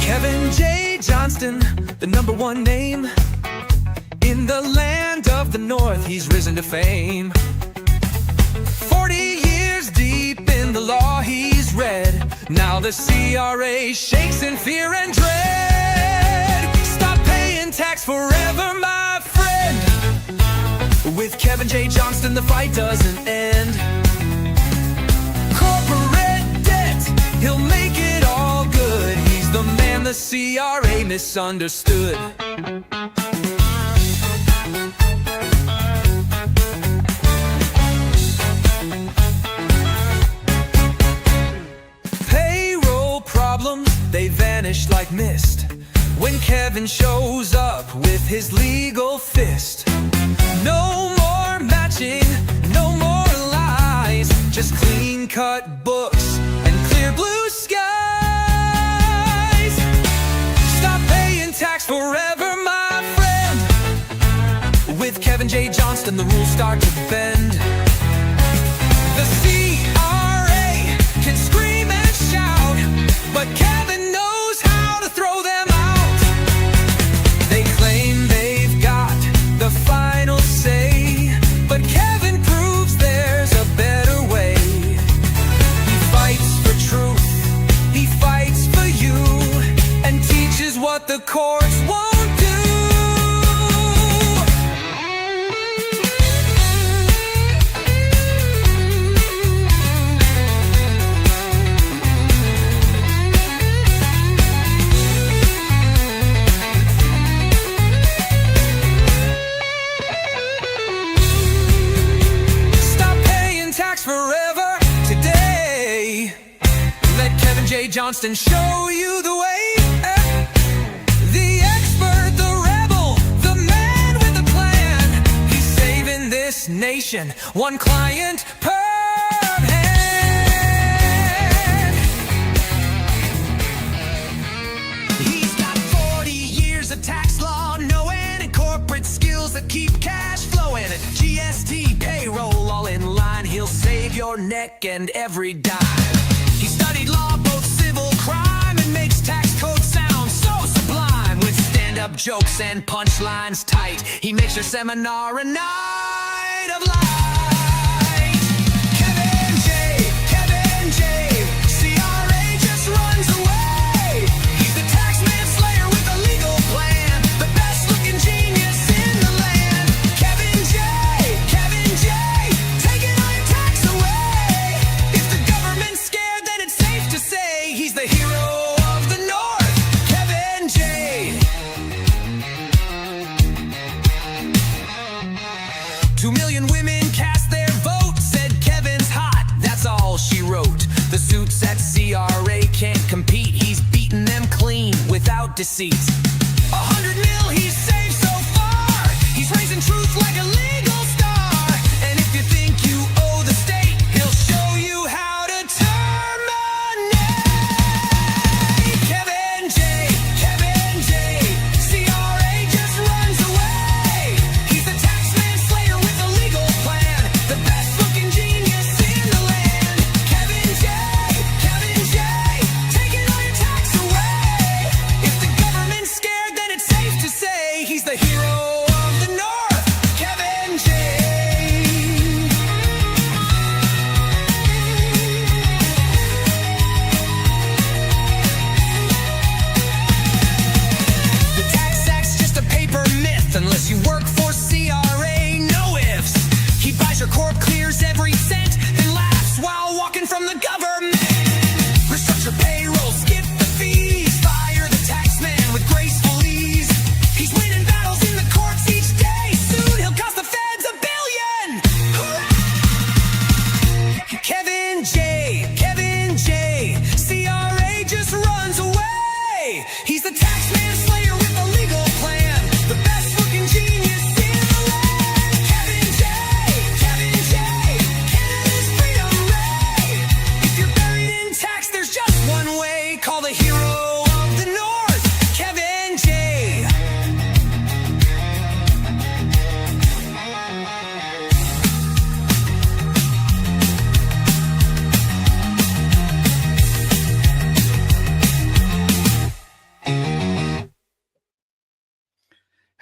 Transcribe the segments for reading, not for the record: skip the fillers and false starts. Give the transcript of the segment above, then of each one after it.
Kevin J. Johnston, the #1 name in the land of the North, he's risen to fame. 40 years deep in the law he's read. Now the CRA shakes in fear and dread. Stop paying tax forever, my friend. With Kevin J. Johnston, the fight doesn't end. Corporate debt, he'll make it all good. He's the man the CRA misunderstood. They vanish like mist when Kevin shows up with his legal fist. No more matching, no more lies, just clean-cut books and clear blue skies. Stop paying tax forever, my friend. With Kevin J. Johnston, the rules start to bend. The CRA can scream and shout, but Kevin knows how to throw them out. They claim they've got the final say, but Kevin proves there's a better way. He fights for truth, he fights for you, and teaches what the courts won't do. Forever today. Let Kevin J. Johnston show you the way. The expert, the rebel, the man with a plan. He's saving this nation, one client per hand. He's got 40 years of tax law knowing and corporate skills that keep cash flowing. And GST payroll all in line. He'll save your neck and every dime. He studied law, both civil crime, and makes tax code sound so sublime. With stand-up jokes and punchlines tight, he makes your seminar a night of light. Kevin J, CRA just runs away. He's the tax manslayer with a legal plan, the best-looking genius in the land. Kevin J, taking all your tax away. If the government's scared, then it's safe to say he's the hero of the North, Kevin J. 2 million women cast their vote, said Kevin's hot, that's all she wrote. The suits at CRA can't compete, he's beaten them clean without deceit. 100 mil he's saved so far, he's raising truth like a legal star. And if you think you owe the state, he'll show you how to terminate. Kevin J, CRA just runs away. He's the tax manslayer with a legal plan, the best-looking genius in the land. Kevin J, taking all your tax away. If the government's scared, then it's safe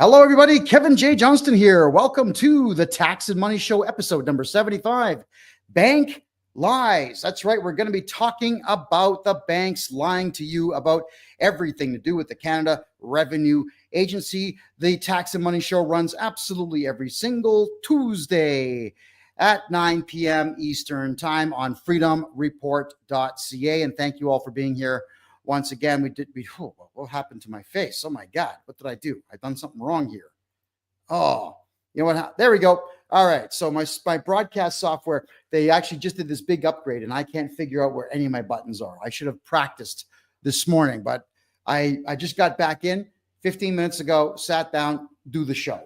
Hello, everybody. Kevin J. Johnston here. Welcome to the Tax and Money Show, episode number 75, Bank Lies. That's right. We're going to be talking about the banks lying to you about everything to do with the Canada Revenue Agency. The Tax and Money Show runs absolutely every single Tuesday at 9 p.m. Eastern Time on freedomreport.ca. And thank you all for being here. Once again, what happened to my face? Oh my God, what did I do? I've done something wrong here. Oh, you know what? There we go. All right. So my broadcast software, they actually just did this big upgrade and I can't figure out where any of my buttons are. I should have practiced this morning, but I just got back in 15 minutes ago, sat down, do the show.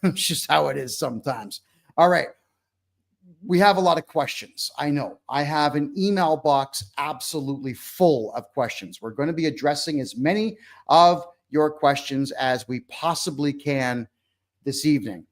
It's just how it is sometimes. All right. We have a lot of questions. I know I have an email box absolutely full of questions. We're going to be addressing as many of your questions as we possibly can this evening,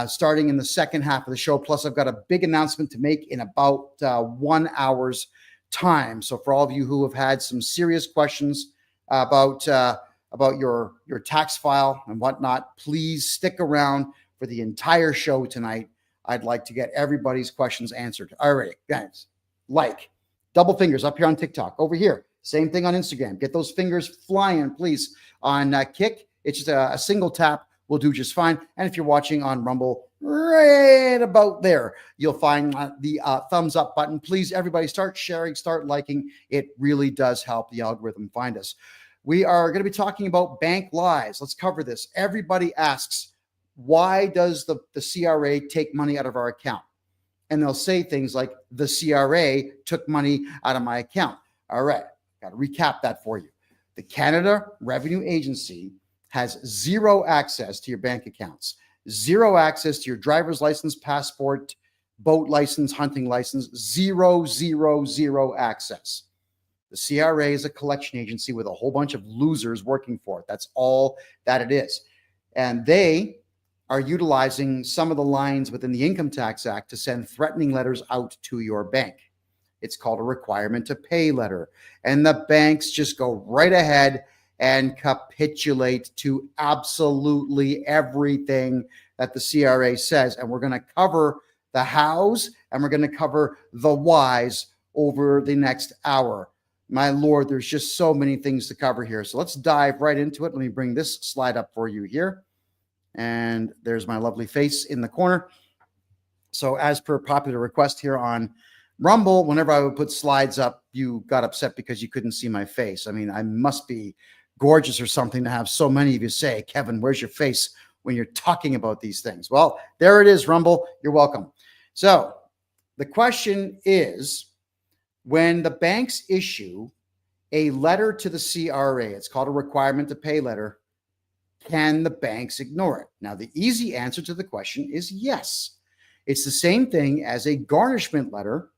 starting in the second half of the show. Plus, I've got a big announcement to make in about 1 hour's time. So for all of you who have had some serious questions about your tax file and whatnot, please stick around for the entire show tonight. I'd like to get everybody's questions answered. All right, guys, double fingers up here on TikTok, over here. Same thing on Instagram. Get those fingers flying, please. On Kick, it's just a single tap will do just fine. And if you're watching on Rumble, right about there, you'll find the thumbs up button. Please, everybody, start sharing, start liking. It really does help the algorithm find us. We are going to be talking about bank lies. Let's cover this. Everybody asks, why does the CRA take money out of our account? And they'll say things like, the CRA took money out of my account. All right, got to recap that for you. The Canada Revenue Agency has zero access to your bank accounts, zero access to your driver's license, passport, boat license, hunting license, zero access. The CRA is a collection agency with a whole bunch of losers working for it. That's all that it is. And they are utilizing some of the lines within the Income Tax Act to send threatening letters out to your bank. It's called a requirement to pay letter. And the banks just go right ahead and capitulate to absolutely everything that the CRA says. And we're going to cover the hows and we're going to cover the whys over the next hour. My Lord, there's just so many things to cover here. So let's dive right into it. Let me bring this slide up for you here. And there's my lovely face in the corner. So as per popular request here on Rumble, whenever I would put slides up, you got upset because you couldn't see my face. I mean, I must be gorgeous or something to have so many of you say, Kevin, where's your face when you're talking about these things? Well, there it is, Rumble. You're welcome. So the question is, when the banks issue a letter to the CRA, it's called a requirement to pay letter, can the banks ignore it? Now, the easy answer to the question is yes. It's the same thing as a garnishment letter,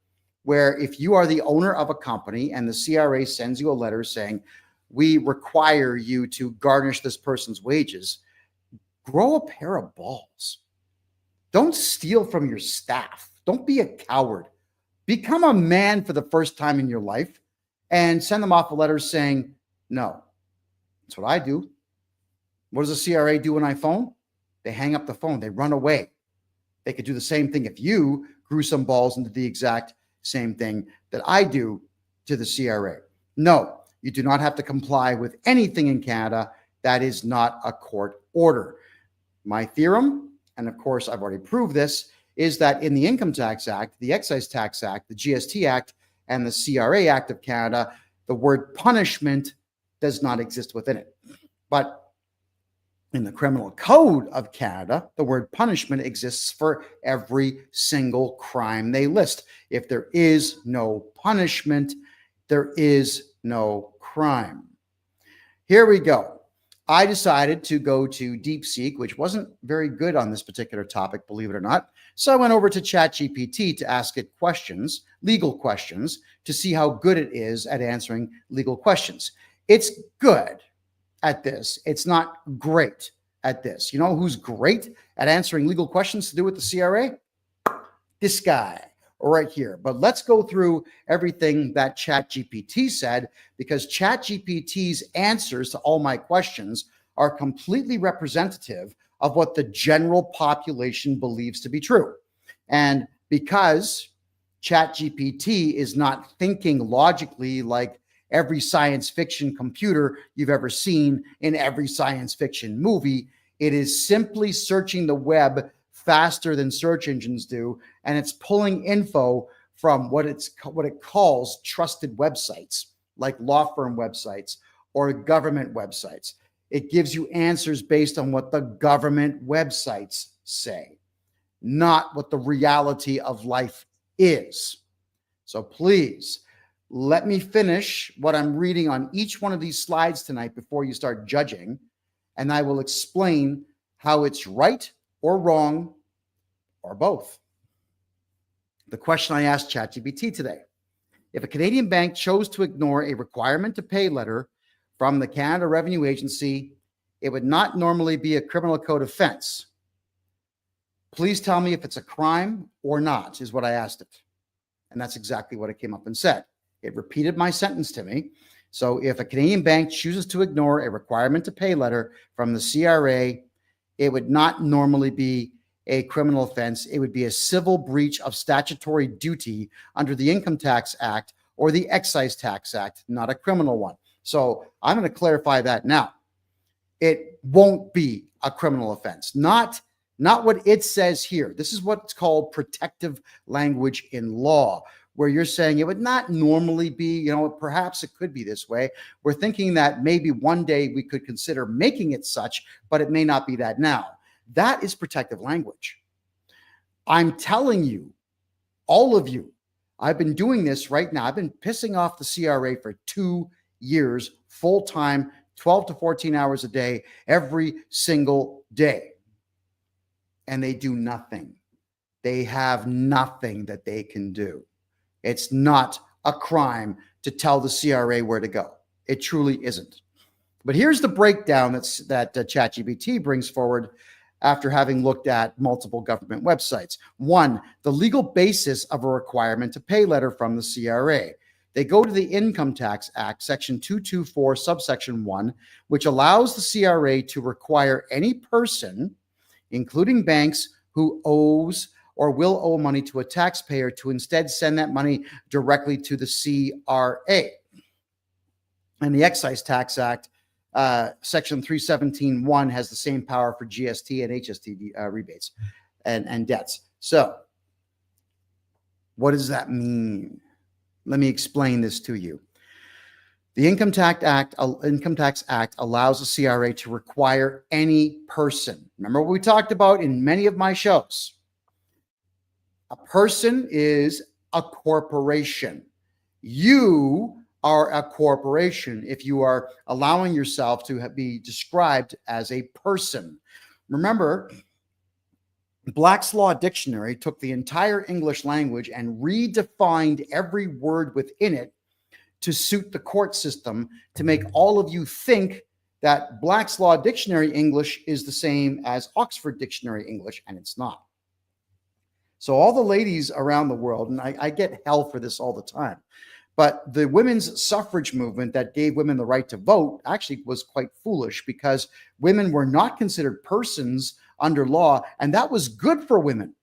where if you are the owner of a company and the CRA sends you a letter saying, we require you to garnish this person's wages, grow a pair of balls. Don't steal from your staff. Don't be a coward. Become a man for the first time in your life and send them off a letter saying, no. That's what I do. What does the CRA do when I phone? They hang up the phone. They run away. They could do the same thing if you grew some balls and did the exact same thing that I do to the CRA. No, you do not have to comply with anything in Canada that is not a court order. My theorem, and of course I've already proved this, is that in the Income Tax Act, the Excise Tax Act, the GST Act, and the CRA Act of Canada, the word punishment does not exist within it. But in the Criminal Code of Canada, the word punishment exists for every single crime they list. If there is no punishment, there is no crime. Here we go. I decided to go to DeepSeek, which wasn't very good on this particular topic, believe it or not. So I went over to ChatGPT to ask it questions, legal questions, to see how good it is at answering legal questions. It's good at this. It's not great at this. You know who's great at answering legal questions to do with the CRA? This guy right here. But let's go through everything that ChatGPT said, because ChatGPT's answers to all my questions are completely representative of what the general population believes to be true. And because ChatGPT is not thinking logically like every science fiction computer you've ever seen in every science fiction movie, it is simply searching the web faster than search engines do, and it's pulling info from what it calls trusted websites, like law firm websites or government websites. It gives you answers based on what the government websites say, not what the reality of life is. So please let me finish what I'm reading on each one of these slides tonight before you start judging, and I will explain how it's right or wrong or both. The question I asked ChatGPT today: if a Canadian bank chose to ignore a requirement to pay letter from the Canada Revenue Agency, it would not normally be a criminal code offense. Please tell me if it's a crime or not, is what I asked it. And that's exactly what it came up and said. It repeated my sentence to me. So if a Canadian bank chooses to ignore a requirement to pay letter from the CRA, it would not normally be a criminal offense. It would be a civil breach of statutory duty under the Income Tax Act or the Excise Tax Act, not a criminal one. So I'm going to clarify that now. It won't be a criminal offense. Not what it says here. This is what's called protective language in law, where you're saying it would not normally be, perhaps it could be this way. We're thinking that maybe one day we could consider making it such, but it may not be that now. That is protective language. I'm telling you, all of you, I've been doing this right now. I've been pissing off the CRA for 2 years, full time, 12 to 14 hours a day, every single day. And they do nothing. They have nothing that they can do. It's not a crime to tell the CRA where to go. It truly isn't. But here's the breakdown that ChatGPT brings forward after having looked at multiple government websites. 1, the legal basis of a requirement to pay letter from the CRA. They go to the Income Tax Act, Section 224, subsection 1, which allows the CRA to require any person, including banks, who owes or will owe money to a taxpayer to instead send that money directly to the CRA. And the Excise Tax Act, Section 317(1) has the same power for GST and HST rebates and debts. So what does that mean? Let me explain this to you. The Income Tax Act allows the CRA to require any person. Remember what we talked about in many of my shows. A person is a corporation. You are a corporation if you are allowing yourself to be described as a person. Remember, Black's Law Dictionary took the entire English language and redefined every word within it to suit the court system, to make all of you think that Black's Law Dictionary English is the same as Oxford Dictionary English, and it's not. So all the ladies around the world, and I get hell for this all the time, but the women's suffrage movement that gave women the right to vote actually was quite foolish, because women were not considered persons under law, and that was good for women.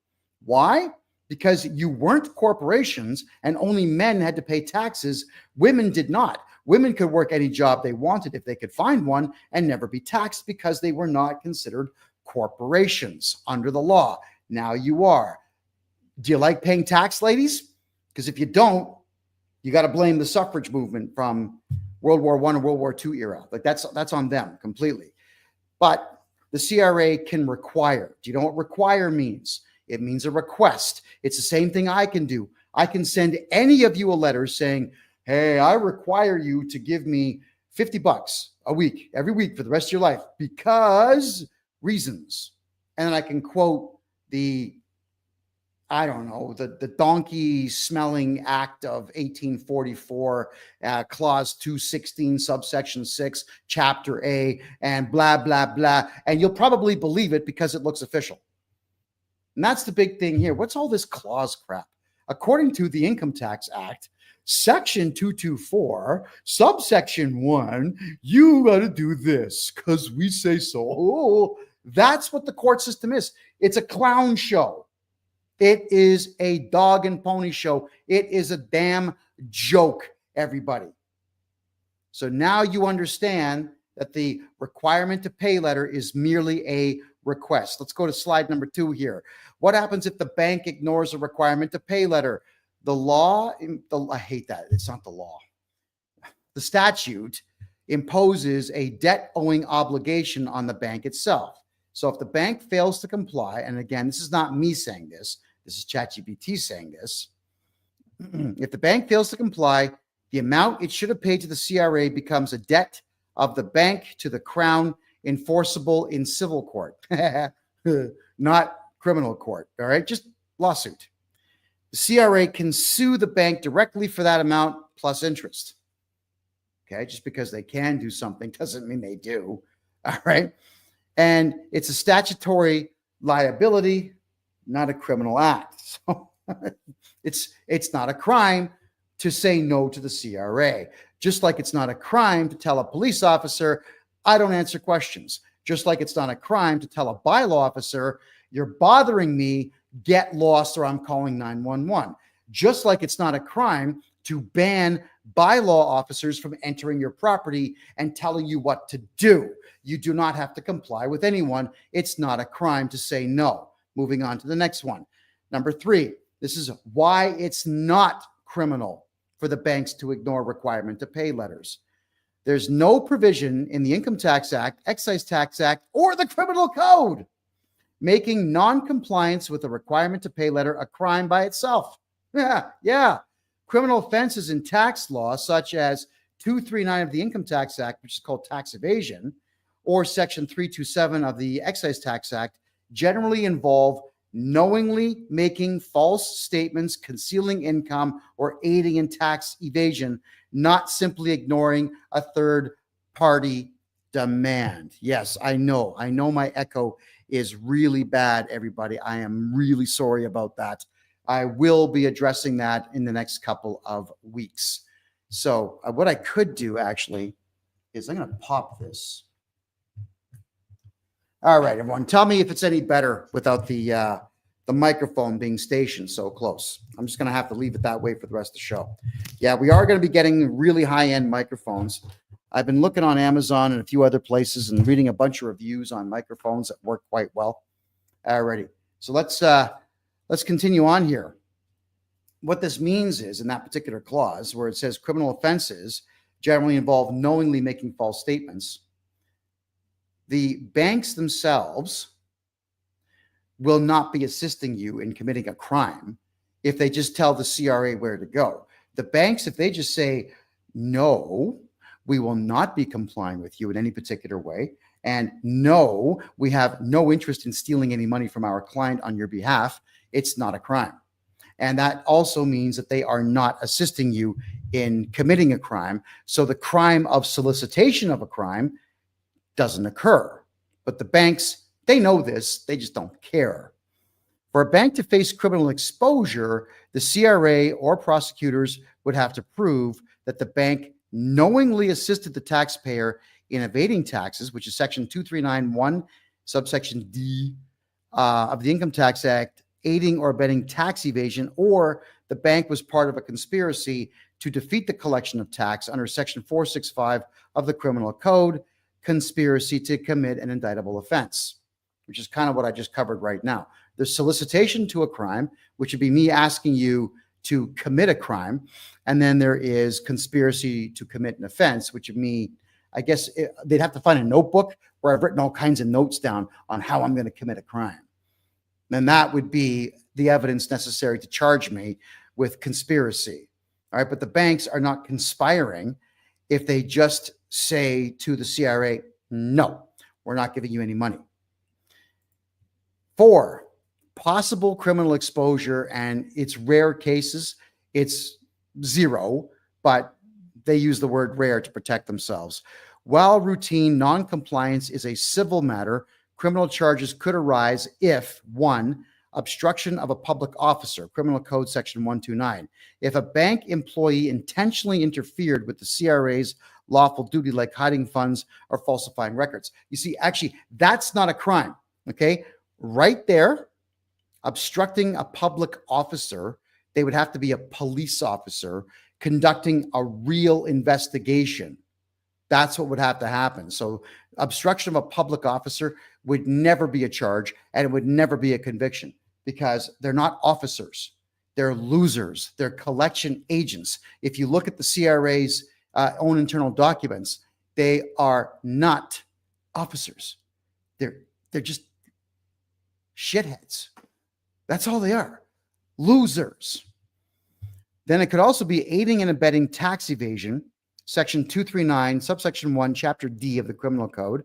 Why? Because you weren't corporations and only men had to pay taxes. Women did not. Women could work any job they wanted if they could find one and never be taxed, because they were not considered corporations under the law. Now you are. Do you like paying tax, ladies? Because if you don't, you got to blame the suffrage movement from World War I and World War II era. Like that's on them completely. But the CRA can require. Do you know what require means? It means a request. It's the same thing I can do. I can send any of you a letter saying, hey, I require you to give me $50 a week, every week for the rest of your life, because reasons. And then I can quote the donkey smelling act of 1844, clause 216, subsection 6, chapter A, and blah, blah, blah. And you'll probably believe it because it looks official. And that's the big thing here. What's all this clause crap? according to the Income Tax Act, Section 224, subsection 1, you got to do this because we say so. Oh, that's what the court system is. It's a clown show. It is a dog and pony show. It is a damn joke, everybody. So now you understand that the requirement to pay letter is merely a request. Let's go to slide number 2 here. What happens if the bank ignores a requirement to pay letter? The law, I hate that. It's not the law. The statute imposes a debt owing obligation on the bank itself. So if the bank fails to comply, and again, this is not me saying this is ChatGPT saying this. If the bank fails to comply, the amount it should have paid to the CRA becomes a debt of the bank to the Crown, enforceable in civil court, not criminal court. All right, just lawsuit. The CRA can sue the bank directly for that amount plus interest. Okay, just because they can do something doesn't mean they do. All right, and it's a statutory liability, not a criminal act. So it's not a crime to say no to the CRA, just like it's not a crime to tell a police officer, I don't answer questions. Just like it's not a crime to tell a bylaw officer, you're bothering me, get lost or I'm calling 911. Just like it's not a crime to ban bylaw officers from entering your property and telling you what to do. You do not have to comply with anyone. It's not a crime to say no. Moving on to the next one. Number 3, this is why it's not criminal for the banks to ignore requirement to pay letters. There's no provision in the Income Tax Act, Excise Tax Act, or the Criminal Code making non-compliance with a requirement to pay letter a crime by itself. Yeah. Criminal offenses in tax law, such as 239 of the Income Tax Act, which is called tax evasion, or Section 327 of the Excise Tax Act, generally involve knowingly making false statements, concealing income, or aiding in tax evasion, not simply ignoring a third party demand. Yes, I know my echo is really bad, everybody. I am really sorry about that. I will be addressing that in the next couple of weeks. So what I could do actually is I'm going to pop this. All right, everyone, tell me if it's any better without the microphone being stationed so close. I'm just going to have to leave it that way for the rest of the show. Yeah, we are going to be getting really high-end microphones. I've been looking on Amazon and a few other places and reading a bunch of reviews on microphones that work quite well. Alrighty, so let's continue on here. What this means is, in that particular clause where it says criminal offenses generally involve knowingly making false statements, the banks themselves will not be assisting you in committing a crime if they just tell the CRA where to go. The banks, if they just say, no, we will not be complying with you in any particular way, and no, we have no interest in stealing any money from our client on your behalf, it's not a crime. And that also means that they are not assisting you in committing a crime. So the crime of solicitation of a crime doesn't occur. But the banks, they know this, they just don't care. For a bank to face criminal exposure, the CRA or prosecutors would have to prove that the bank knowingly assisted the taxpayer in evading taxes, which is Section 2391, subsection D of the Income Tax Act, aiding or abetting tax evasion, or the bank was part of a conspiracy to defeat the collection of tax under Section 465 of the Criminal Code, conspiracy to commit an indictable offense, which is kind of what I just covered right now. There's solicitation to a crime, which would be me asking you to commit a crime. And then there is conspiracy to commit an offense, which would mean, I guess they'd have to find a notebook where I've written all kinds of notes down on how I'm going to commit a crime. Then that would be the evidence necessary to charge me with conspiracy. All right. But the banks are not conspiring if they just say to the CRA, no, we're not giving you any money. 4, possible criminal exposure, and it's rare cases. It's 0, but they use the word rare to protect themselves. While routine non-compliance is a civil matter, criminal charges could arise if, 1, obstruction of a public officer, Criminal Code Section 129. If a bank employee intentionally interfered with the CRA's lawful duty, like hiding funds or falsifying records. You see, actually, that's not a crime. Okay. Right there, obstructing a public officer, they would have to be a police officer conducting a real investigation. That's what would have to happen. So obstruction of a public officer would never be a charge, and it would never be a conviction, because they're not officers. They're losers. They're collection agents. If you look at the CRA's own internal documents, they are not officers. They're just shitheads. That's all they are. Losers. Then it could also be aiding and abetting tax evasion, Section 239, subsection 1, Chapter D of the Criminal Code.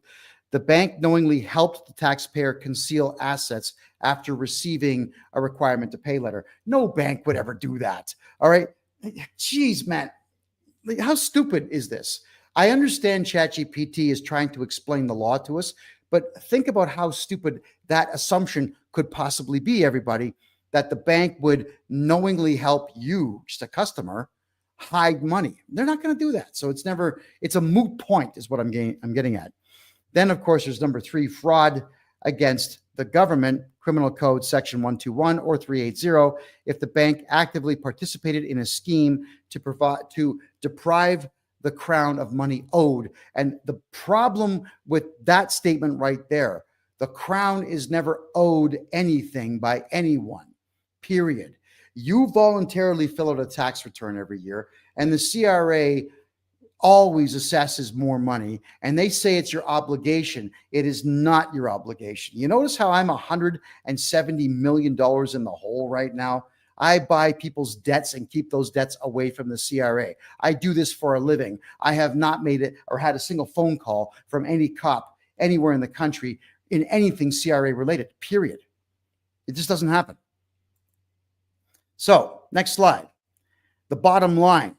The bank knowingly helped the taxpayer conceal assets after receiving a requirement to pay letter. No bank would ever do that. All right. Jeez, man. How stupid is this? I understand ChatGPT is trying to explain the law to us, but think about how stupid that assumption could possibly be, everybody, that the bank would knowingly help you, just a customer, hide money. They're not going to do that. So it's a moot point is what I'm getting at. Then, of course, there's number 3, fraud against the government, Criminal Code Section 121 or 380, if the bank actively participated in a scheme to deprive the crown of money owed. And the problem with that statement right there, the crown is never owed anything by anyone, period. You voluntarily fill out a tax return every year, and the CRA always assesses more money, and they say it's your obligation. It is not your obligation. You notice how I'm $170 million in the hole right now? I buy people's debts and keep those debts away from the CRA. I do this for a living. I have not made it or had a single phone call from any cop anywhere in the country in anything CRA related, period. It just doesn't happen. So, next slide. The bottom line.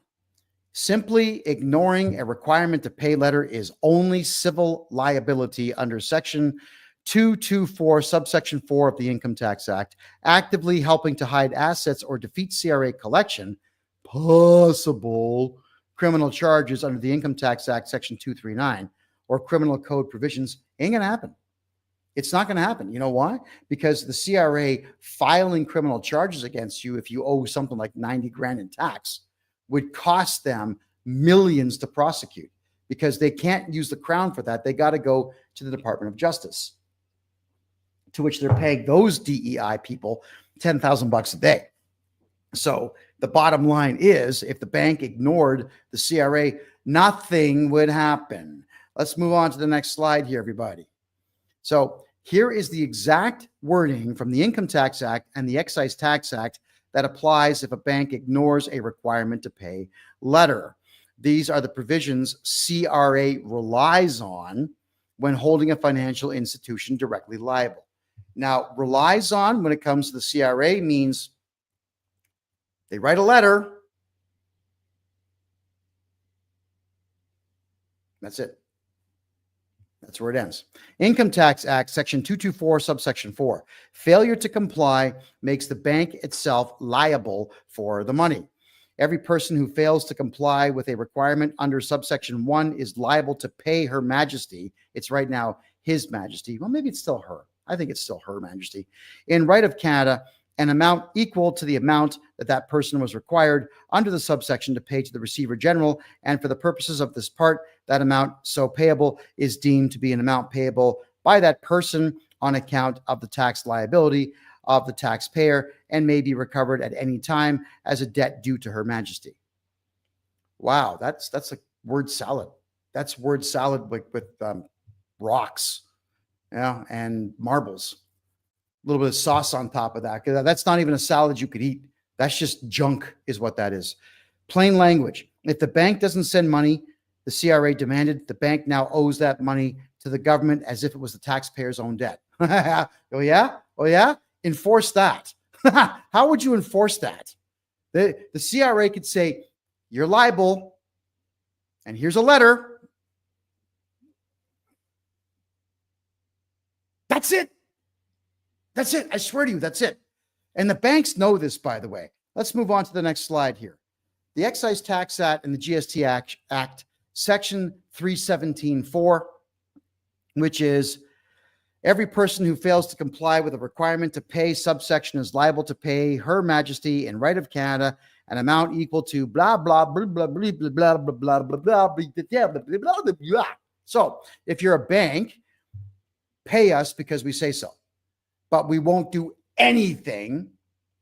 Simply ignoring a requirement to pay letter is only civil liability under Section 224, subsection 4 of the Income Tax Act. Actively helping to hide assets or defeat CRA collection, possible criminal charges under the Income Tax Act, Section 239, or criminal code provisions, ain't going to happen. It's not going to happen. You know why? Because the CRA filing criminal charges against you if you owe something like 90 grand in tax would cost them millions to prosecute, because they can't use the crown for that. They got to go to the Department of Justice, to which they're paying those DEI people $10,000 a day. So the bottom line is, if the bank ignored the CRA, nothing would happen. Let's move on to the next slide here, everybody. So here is the exact wording from the Income Tax Act and the Excise Tax Act that applies if a bank ignores a requirement to pay letter. These are the provisions CRA relies on when holding a financial institution directly liable. Now, relies on when it comes to the CRA means they write a letter. That's it. That's where it ends. Income Tax Act, Section 224, subsection 4. Failure to comply makes the bank itself liable for the money. Every person who fails to comply with a requirement under subsection 1 is liable to pay Her Majesty. It's right now His Majesty. Well, maybe it's still her. I think it's still Her Majesty. In right of Canada, an amount equal to the amount that person was required under the subsection to pay to the Receiver General, and for the purposes of this part, that amount so payable is deemed to be an amount payable by that person on account of the tax liability of the taxpayer, and may be recovered at any time as a debt due to Her Majesty. Wow, that's a word salad. That's word salad with rocks, and marbles. A little bit of sauce on top of that, because that's not even a salad you could eat. That's just junk is what that is. Plain language. If the bank doesn't send money, the CRA demanded, the bank now owes that money to the government as if it was the taxpayer's own debt. Oh, yeah? Oh, yeah? Enforce that. How would you enforce that? The CRA could say, you're liable, and here's a letter. That's it. That's it. I swear to you, that's it. And the banks know this, by the way. Let's move on to the next slide here. The Excise Tax Act and the GST Act, Section 317(4), which is every person who fails to comply with a requirement to pay subsection is liable to pay Her Majesty in right of Canada an amount equal to blah, blah, blah, blah, blah, blah, blah, blah, blah, blah, blah, blah. So if you're a bank, pay us because we say so. But we won't do anything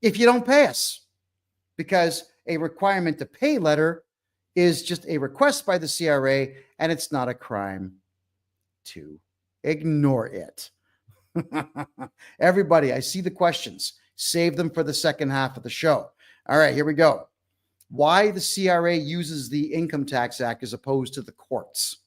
if you don't pay us, because a requirement to pay letter is just a request by the CRA, and it's not a crime to ignore it. Everybody, I see the questions. Save them for the second half of the show. All right, here we go. Why the CRA uses the Income Tax Act as opposed to the courts.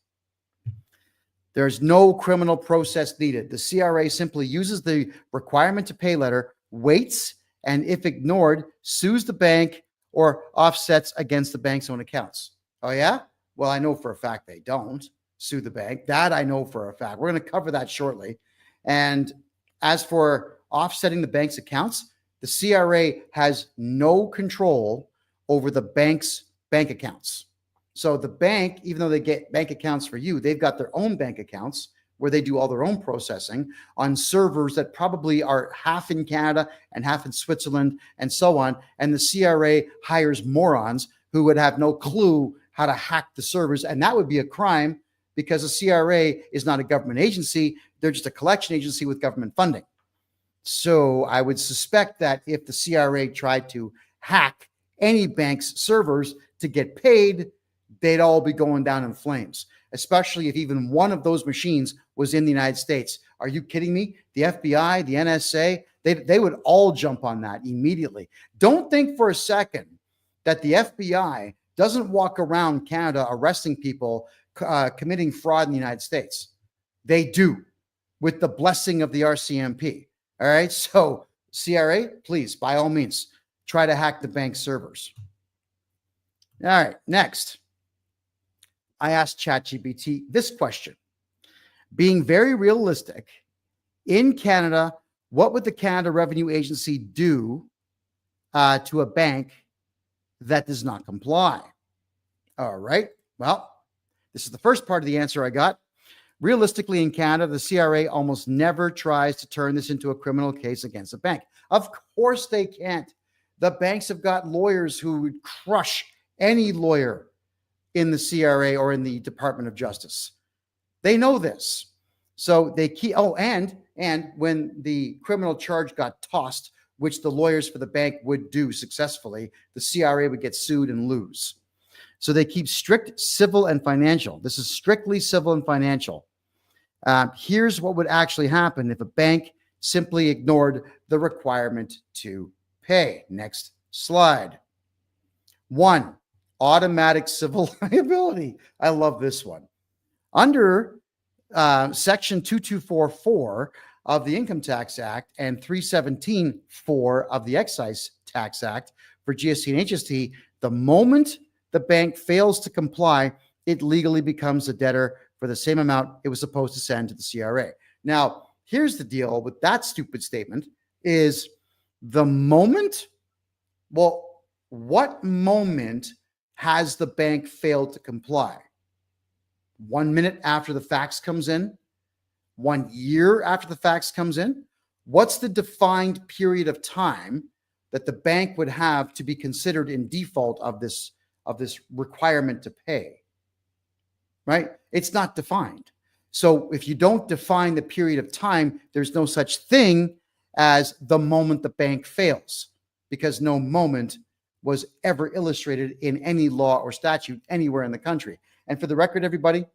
There's no criminal process needed. The CRA simply uses the requirement to pay letter, waits, and if ignored, sues the bank or offsets against the bank's own accounts. Oh, yeah? Well, I know for a fact they don't sue the bank. That I know for a fact. We're going to cover that shortly. And as for offsetting the bank's accounts, the CRA has no control over the bank's bank accounts. So the bank, even though they get bank accounts for you, they've got their own bank accounts where they do all their own processing on servers that probably are half in Canada and half in Switzerland and so on. And the CRA hires morons who would have no clue how to hack the servers. And that would be a crime because the CRA is not a government agency. They're just a collection agency with government funding. So I would suspect that if the CRA tried to hack any bank's servers to get paid, they'd all be going down in flames, especially if even one of those machines was in the United States. Are you kidding me? The FBI, the NSA, they would all jump on that immediately. Don't think for a second that the FBI doesn't walk around Canada arresting people committing fraud in the United States. They do, with the blessing of the RCMP. All right, so CRA, please, by all means, try to hack the bank servers. All right, next. I asked ChatGPT this question. Being very realistic, in Canada, what would the Canada Revenue Agency do to a bank that does not comply? All right, well, this is the first part of the answer I got. Realistically, in Canada, the CRA almost never tries to turn this into a criminal case against a bank. Of course they can't. The banks have got lawyers who would crush any lawyer in the CRA or in the Department of Justice. They know this. So they keep, and when the criminal charge got tossed, which the lawyers for the bank would do successfully, the CRA would get sued and lose. So they keep strict civil and financial. This is strictly civil and financial. Here's what would actually happen if a bank simply ignored the requirement to pay. Next slide. 1, automatic civil liability. I love this one. Under Section 2244 of the Income Tax Act and 317(4) of the Excise Tax Act for GST and HST, the moment the bank fails to comply, it legally becomes a debtor for the same amount it was supposed to send to the CRA. Now, here's the deal with that stupid statement is the moment, well, what moment has the bank failed to comply? 1 minute after the fax comes in? 1 year after the fax comes in? What's the defined period of time that the bank would have to be considered in default of this requirement to pay? Right? It's not defined. So if you don't define the period of time, there's no such thing as the moment the bank fails, because no moment was ever illustrated in any law or statute anywhere in the country. And for the record, everybody,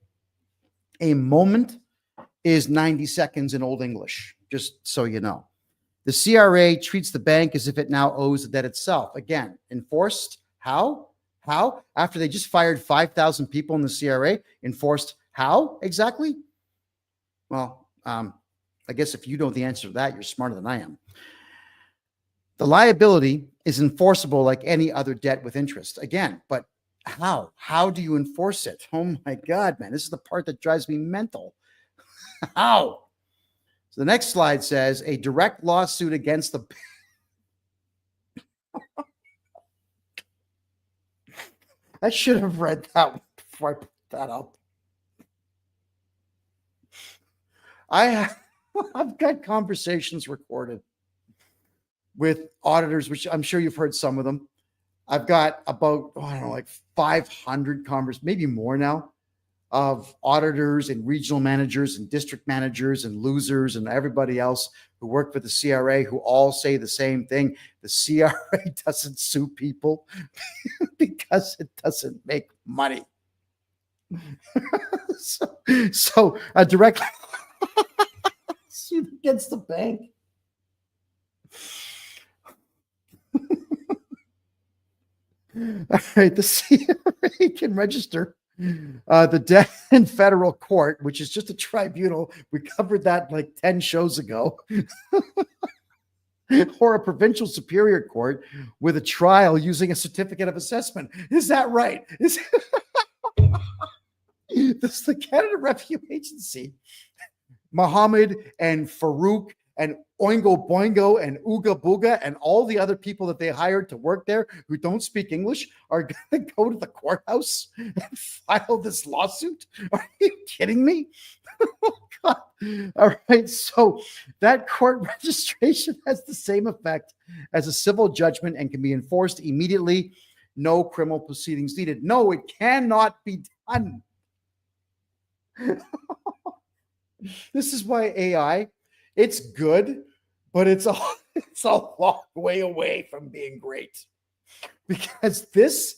a moment is 90 seconds in Old English, just so you know. The CRA treats the bank as if it now owes the debt itself. Again, enforced how? How? After they just fired 5,000 people in the CRA, enforced how exactly? Well, I guess if you know the answer to that, you're smarter than I am. The liability is enforceable like any other debt with interest. Again, but how? How do you enforce it? Oh my God, man, this is the part that drives me mental. How? So the next slide says a direct lawsuit against the. I should have read that before I put that up. I've got conversations recorded with auditors, which I'm sure you've heard some of them. I've got about, I don't know, like 500 maybe more now, of auditors and regional managers and district managers and losers and everybody else who work for the CRA who all say the same thing. The CRA doesn't sue people because it doesn't make money. so a direct suit against the bank. All right, the CRA can register the debt in federal court, which is just a tribunal. We covered that like 10 shows ago. Or a provincial superior court with a trial using a certificate of assessment. Is that right? This is the Canada Revenue Agency. Muhammad and Farouk and Oingo Boingo and Ooga Booga and all the other people that they hired to work there who don't speak English are going to go to the courthouse and file this lawsuit? Are you kidding me? Oh, God. All right. So that court registration has the same effect as a civil judgment and can be enforced immediately. No criminal proceedings needed. No, it cannot be done. This is why AI, it's good, but it's a long way away from being great, because this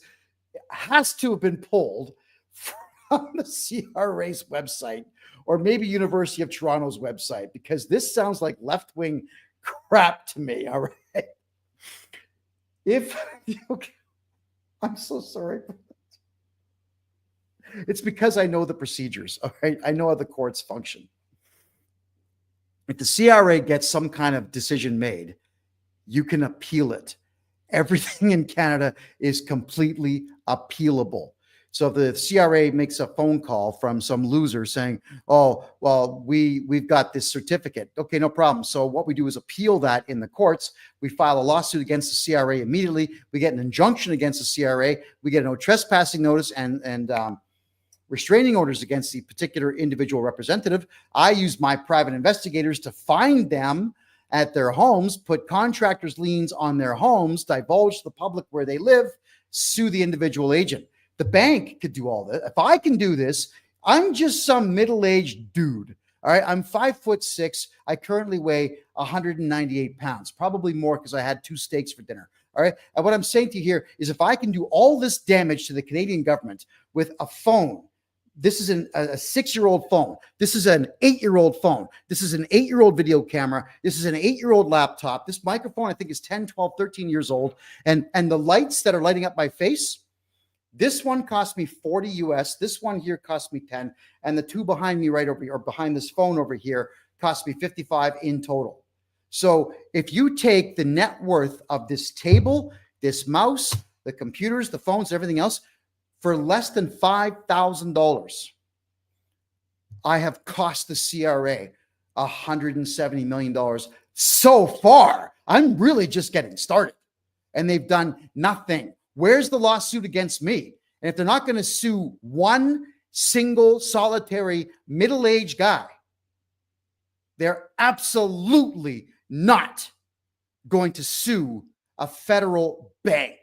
has to have been pulled from the CRA's website or maybe University of Toronto's website, because this sounds like left-wing crap to me. All right. Okay, I'm so sorry. It's because I know the procedures. All right. I know how the courts function. If the CRA gets some kind of decision made, you can appeal it. Everything in Canada is completely appealable. So if the CRA makes a phone call from some loser saying, oh, well, we've got this certificate. Okay, no problem. So what we do is appeal that in the courts. We file a lawsuit against the CRA immediately. We get an injunction against the CRA. We get a no trespassing notice and restraining orders against the particular individual representative. I use my private investigators to find them at their homes, put contractors' liens on their homes, divulge to the public where they live, sue the individual agent. The bank could do all this. If I can do this, I'm just some middle-aged dude. All right. I'm 5'6". I currently weigh 198 pounds, probably more because I had 2 steaks for dinner. All right. And what I'm saying to you here is if I can do all this damage to the Canadian government with a phone. This is a 6-year-old phone. This is an 8-year-old phone. This is an 8-year-old video camera. This is an 8-year-old laptop. This microphone, I think, is 10, 12, 13 years old. And the lights that are lighting up my face, this one cost me 40 US. This one here cost me 10. And the two behind me right over here, or behind this phone over here, cost me 55 in total. So if you take the net worth of this table, this mouse, the computers, the phones, everything else, for less than $5,000, I have cost the CRA $170 million so far. I'm really just getting started, and they've done nothing. Where's the lawsuit against me? And if they're not going to sue one single solitary middle-aged guy, they're absolutely not going to sue a federal bank.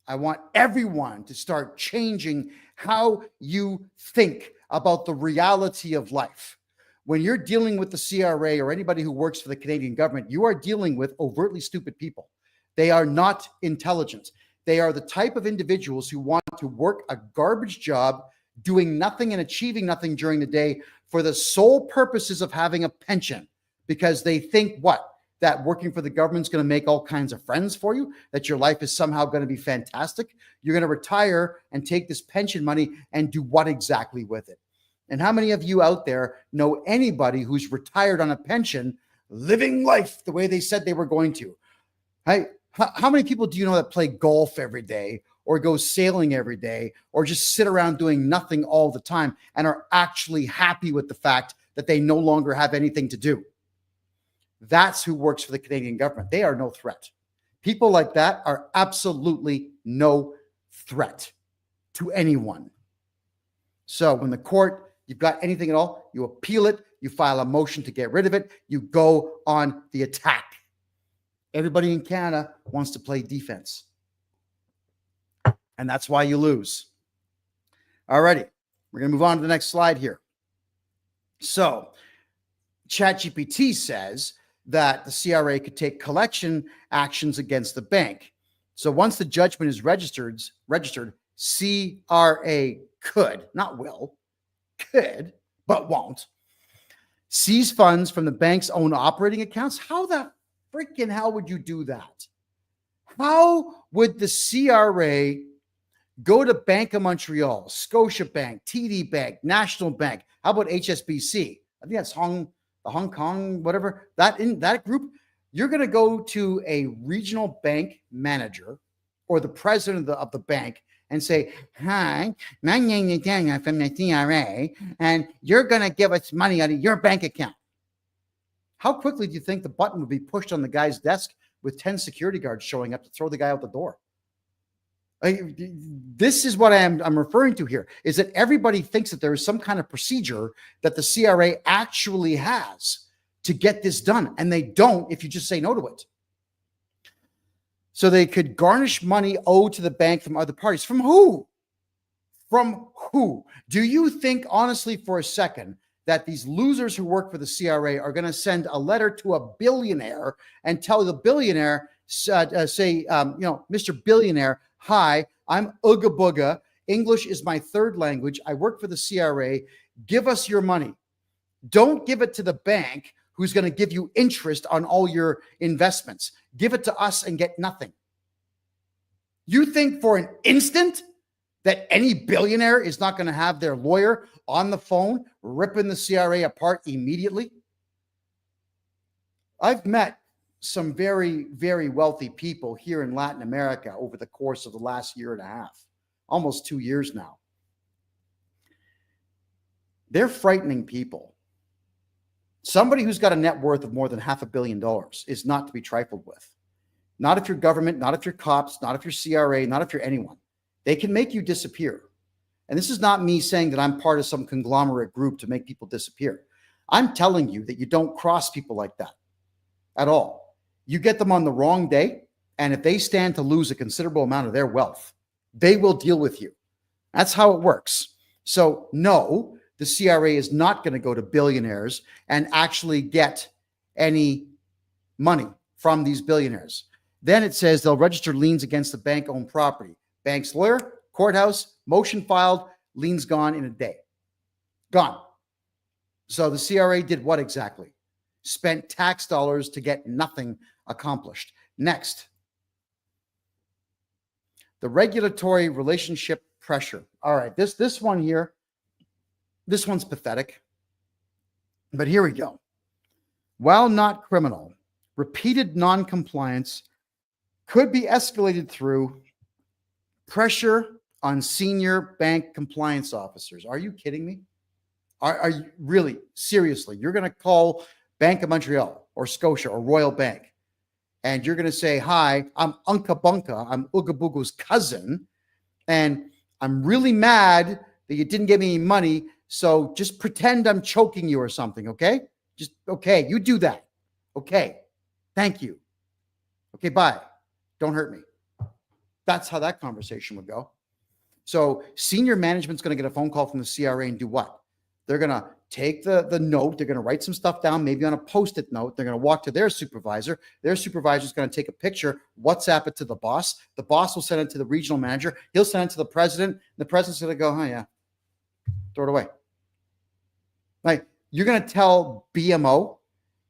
I want everyone to start changing how you think about the reality of life. When you're dealing with the CRA or anybody who works for the Canadian government, you are dealing with overtly stupid people. They are not intelligent. They are the type of individuals who want to work a garbage job, doing nothing and achieving nothing during the day for the sole purposes of having a pension, because they think what? That working for the government's going to make all kinds of friends for you, that your life is somehow going to be fantastic. You're going to retire and take this pension money and do what exactly with it? And how many of you out there know anybody who's retired on a pension, living life the way they said they were going to? How many people do you know that play golf every day or go sailing every day or just sit around doing nothing all the time and are actually happy with the fact that they no longer have anything to do. That's who works for the Canadian government. They are no threat. People like that are absolutely no threat to anyone. So when the court, you've got anything at all, you appeal it, you file a motion to get rid of it, you go on the attack. Everybody in Canada wants to play defense. And that's why you lose. All righty. We're going to move on to the next slide here. So ChatGPT says that the CRA could take collection actions against the bank. So once the judgment is registered, CRA could, not will, could, but won't, seize funds from the bank's own operating accounts. How the freaking hell would you do that? How would the CRA go to Bank of Montreal, Scotiabank, TD Bank, National Bank? How about HSBC? I think that's Hong Kong, whatever. That in that group, you're going to go to a regional bank manager or the president of the bank and say, "Hi, my name is Daniel from the CRA, and you're going to give us money out of your bank account." How quickly do you think the button would be pushed on the guy's desk with 10 security guards showing up to throw the guy out the door? This is what I'm referring to here, is that everybody thinks that there is some kind of procedure that the CRA actually has to get this done, and they don't if you just say no to it. So they could garnish money owed to the bank from other parties. From who? From who? Do you think, honestly, for a second, that these losers who work for the CRA are going to send a letter to a billionaire and tell the billionaire, Mr. Billionaire, "Hi, I'm Ooga Booga. English is my third language. I work for the CRA. Give us your money." Don't give it to the bank who's going to give you interest on all your investments. Give it to us and get nothing. You think for an instant that any billionaire is not going to have their lawyer on the phone ripping the CRA apart immediately? I've met some very, very wealthy people here in Latin America over the course of the last year and a half, almost 2 years now. They're frightening people. Somebody who's got a net worth of more than $500 million is not to be trifled with. Not if you're government, not if you're cops, not if you're CRA, not if you're anyone. They can make you disappear. And this is not me saying that I'm part of some conglomerate group to make people disappear. I'm telling you that you don't cross people like that at all. You get them on the wrong day, and if they stand to lose a considerable amount of their wealth, they will deal with you. That's how it works. So no, the CRA is not going to go to billionaires and actually get any money from these billionaires. Then it says they'll register liens against the bank-owned property. Bank's lawyer, courthouse, motion filed, liens gone in a day. Gone. So the CRA did what exactly? Spent tax dollars to get nothing accomplished. Next. The regulatory relationship pressure. All right, this one here, this one's pathetic. But here we go. While not criminal, repeated non-compliance could be escalated through pressure on senior bank compliance officers. Are you kidding me? Are you really, seriously? You're going to call Bank of Montreal or Scotia or Royal Bank, and you're going to say, "Hi, I'm Unca Bunka. I'm Ooga Booga's cousin, and I'm really mad that you didn't give me any money, so just pretend I'm choking you or something, okay? Just, okay, you do that. Okay, thank you. Okay, bye. Don't hurt me." That's how that conversation would go. So senior management's going to get a phone call from the CRA and do what? They're going to take the note. They're going to write some stuff down, maybe on a Post-it note. They're going to walk to their supervisor. Their supervisor is going to take a picture, WhatsApp it to the boss. The boss will send it to the regional manager. He'll send it to the president. The president's going to go, "Oh, yeah, throw it away." Like, you're going to tell BMO,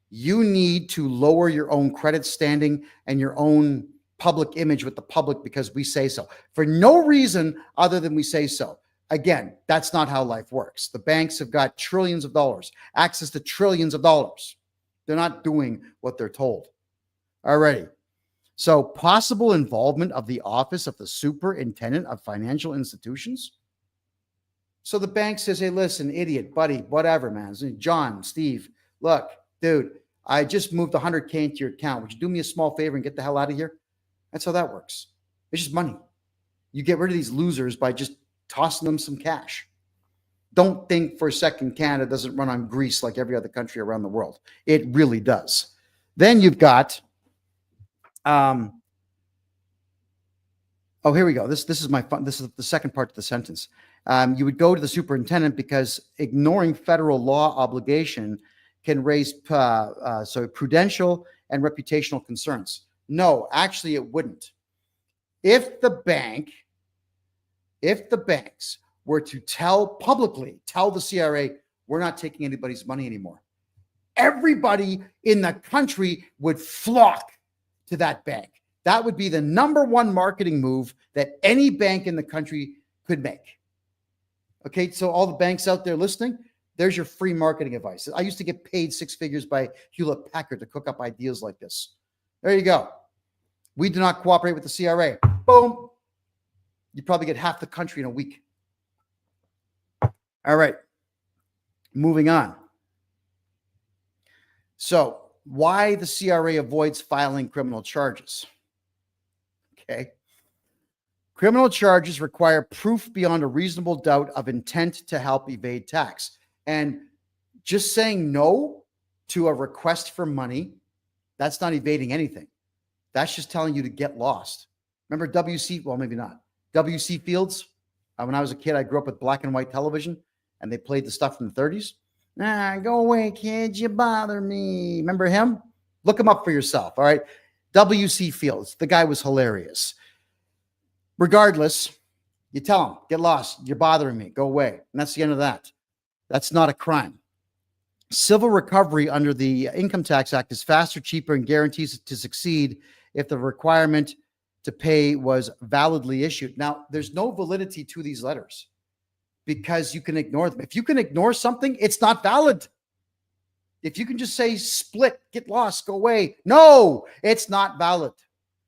you need to lower your own credit standing and your own public image with the public because we say so, for no reason other than we say so. Again, that's not how life works. The banks have got trillions of dollars, access to trillions of dollars. They're not doing what they're told. Alrighty. So possible involvement of the Office of the Superintendent of Financial Institutions. So the bank says, hey, listen, idiot, buddy, whatever, man. John, Steve, look, dude, I just moved 100K into your account. Would you do me a small favor and get the hell out of here? That's how that works. It's just money. You get rid of these losers by just tossing them some cash. Don't think for a second Canada doesn't run on grease like every other country around the world. It really does. Then you've got, oh, here we go. This is my fun. This is the second part of the sentence. You would go to the superintendent because ignoring federal law obligation can raise prudential and reputational concerns. No, actually, it wouldn't. If the banks were to tell the CRA, we're not taking anybody's money anymore, everybody in the country would flock to that bank. That would be the number one marketing move that any bank in the country could make. Okay, so all the banks out there listening, there's your free marketing advice. I used to get paid 6 figures by Hewlett Packard to cook up ideas like this. There you go. We do not cooperate with the CRA. Boom. You probably get half the country in a week. All right. Moving on. So, why the CRA avoids filing criminal charges? Okay. Criminal charges require proof beyond a reasonable doubt of intent to help evade tax. And just saying no to a request for money, that's not evading anything. That's just telling you to get lost. Remember WC? Well, maybe not. WC Fields? When I was a kid, I grew up with black and white television, and they played the stuff from the 30s. Go away, kid. You bother me. Remember him? Look him up for yourself, all right? WC Fields. The guy was hilarious. Regardless, you tell him, get lost. You're bothering me. Go away. And that's the end of that. That's not a crime. Civil recovery under the Income Tax Act is faster, cheaper, and guarantees to succeed if the requirement to pay was validly issued. Now, there's no validity to these letters because you can ignore them. If you can ignore something, it's not valid. If you can just say split, get lost, go away. No, it's not valid.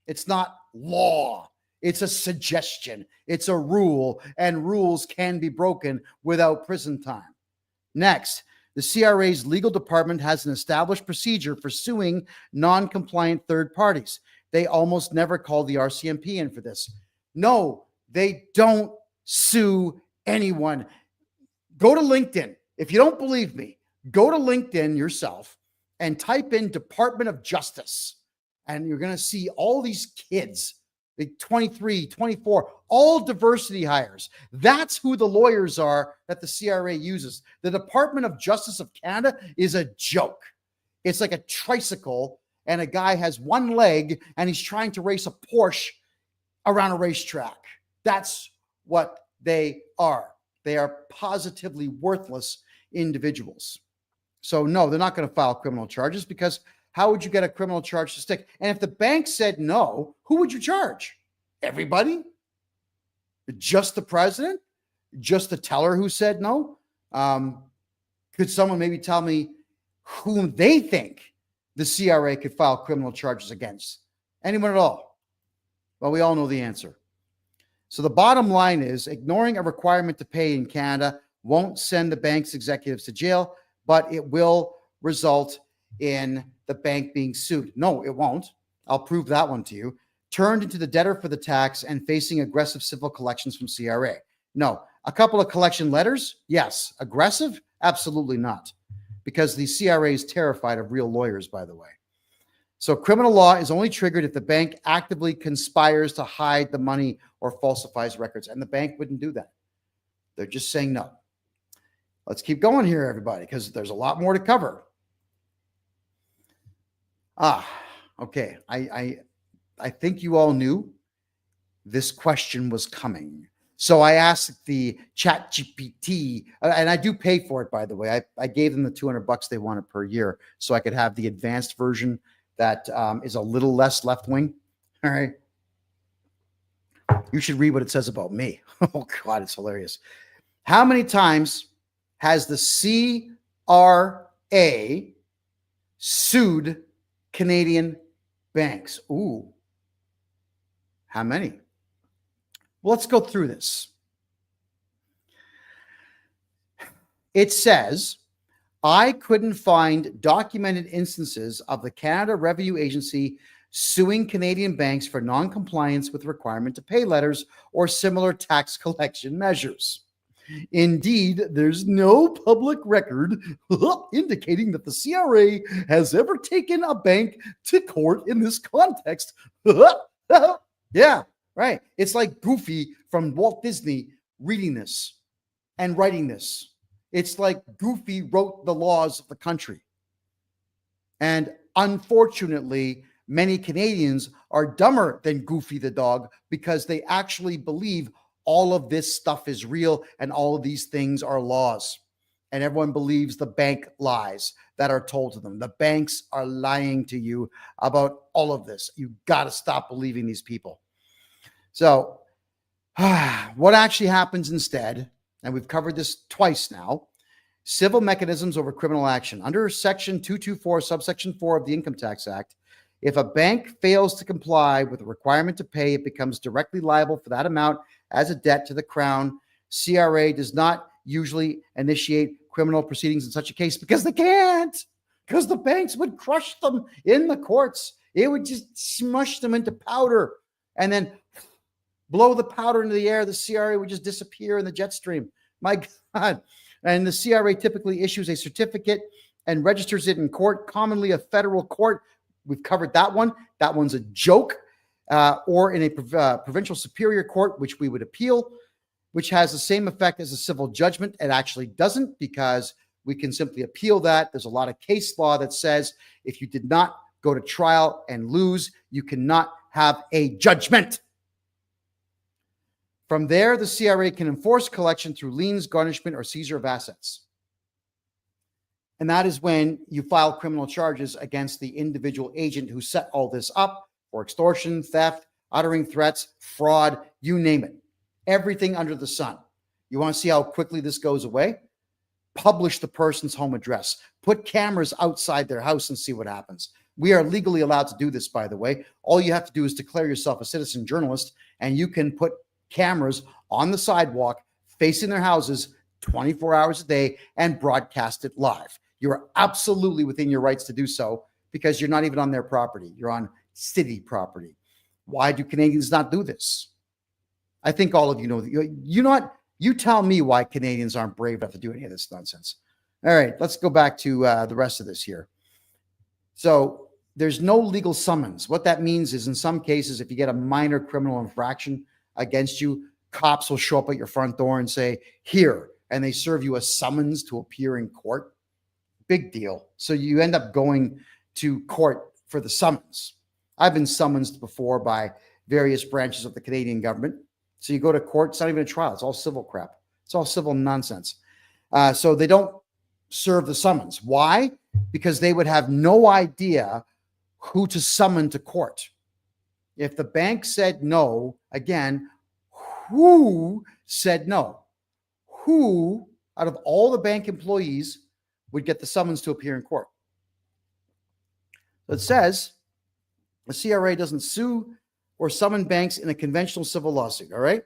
It's not law. It's a suggestion. It's a rule, and rules can be broken without prison time. Next, the CRA's legal department has an established procedure for suing non-compliant third parties. They almost never call the RCMP in for this. No, they don't sue anyone. Go to LinkedIn. If you don't believe me, go to LinkedIn yourself and type in Department of Justice, and you're going to see all these kids, 23, 24, all diversity hires. That's who the lawyers are that the CRA uses. The Department of Justice of Canada is a joke. It's like a tricycle, and a guy has one leg, and he's trying to race a Porsche around a racetrack. That's what they are. They are positively worthless individuals. So no, they're not going to file criminal charges because how would you get a criminal charge to stick? And if the bank said no, who would you charge? Everybody? Just the president? Just the teller who said no? Could someone maybe tell me whom they think the CRA could file criminal charges against? Anyone at all? Well, we all know the answer. So the bottom line is ignoring a requirement to pay in Canada won't send the bank's executives to jail, but it will result in the bank being sued. No, it won't. I'll prove that one to you. Turned into the debtor for the tax and facing aggressive civil collections from CRA. No. A couple of collection letters? Yes. Aggressive? Absolutely not. Because the CRA is terrified of real lawyers, by the way. So criminal law is only triggered if the bank actively conspires to hide the money or falsifies records. And the bank wouldn't do that. They're just saying no. Let's keep going here, everybody, because there's a lot more to cover. Okay. I think you all knew this question was coming. So I asked the Chat GPT, and I do pay for it, by the way. I gave them the $200 they wanted per year so I could have the advanced version that is a little less left-wing. All right. You should read what it says about me. Oh, God, it's hilarious. How many times has the CRA sued Canadian banks? Ooh. How many? Well, let's go through this. It says, I couldn't find documented instances of the Canada Revenue Agency suing Canadian banks for non-compliance with requirement to pay letters or similar tax collection measures. Indeed, there's no public record indicating that the CRA has ever taken a bank to court in this context. Yeah, right. It's like Goofy from Walt Disney reading this and writing this. It's like Goofy wrote the laws of the country. And unfortunately, many Canadians are dumber than Goofy the dog because they actually believe all of this stuff is real and all of these things are laws. And everyone believes the bank lies that are told to them. The banks are lying to you about all of this. You got to stop believing these people. So what actually happens instead, and we've covered this twice now, civil mechanisms over criminal action. Under Section 224, subsection 4 of the Income Tax Act, if a bank fails to comply with a requirement to pay, it becomes directly liable for that amount as a debt to the Crown. CRA does not usually initiate criminal proceedings in such a case because they can't, because the banks would crush them in the courts. It would just smush them into powder and then blow the powder into the air. The CRA would just disappear in the jet stream. My God. And the CRA typically issues a certificate and registers it in court, commonly a federal court. We've covered that one. That one's a joke. Or in a provincial superior court, which we would appeal, which has the same effect as a civil judgment. It actually doesn't, because we can simply appeal that. There's a lot of case law that says if you did not go to trial and lose, you cannot have a judgment. From there, the CRA can enforce collection through liens, garnishment, or seizure of assets. And that is when you file criminal charges against the individual agent who set all this up for extortion, theft, uttering threats, fraud, you name it. Everything under the sun. You want to see how quickly this goes away? Publish the person's home address. Put cameras outside their house and see what happens. We are legally allowed to do this, by the way. All you have to do is declare yourself a citizen journalist, and you can put cameras on the sidewalk facing their houses 24 hours a day and broadcast it live. You're absolutely within your rights to do so because you're not even on their property. You're on city property. Why do Canadians not do this? I think all of you know that. You tell me why Canadians aren't brave enough to do any of this nonsense. All right, let's go back to the rest of this here. So there's no legal summons. What that means is in some cases, if you get a minor criminal infraction against you, cops will show up at your front door and say, here, and they serve you a summons to appear in court. Big deal. So you end up going to court for the summons. I've been summoned before by various branches of the Canadian government. So you go to court, it's not even a trial. It's all civil crap. It's all civil nonsense. So they don't serve the summons. Why? Because they would have no idea who to summon to court. If the bank said no, again, who said no? Who out of all the bank employees would get the summons to appear in court? So it says the CRA doesn't sue or summon banks in a conventional civil lawsuit, all right?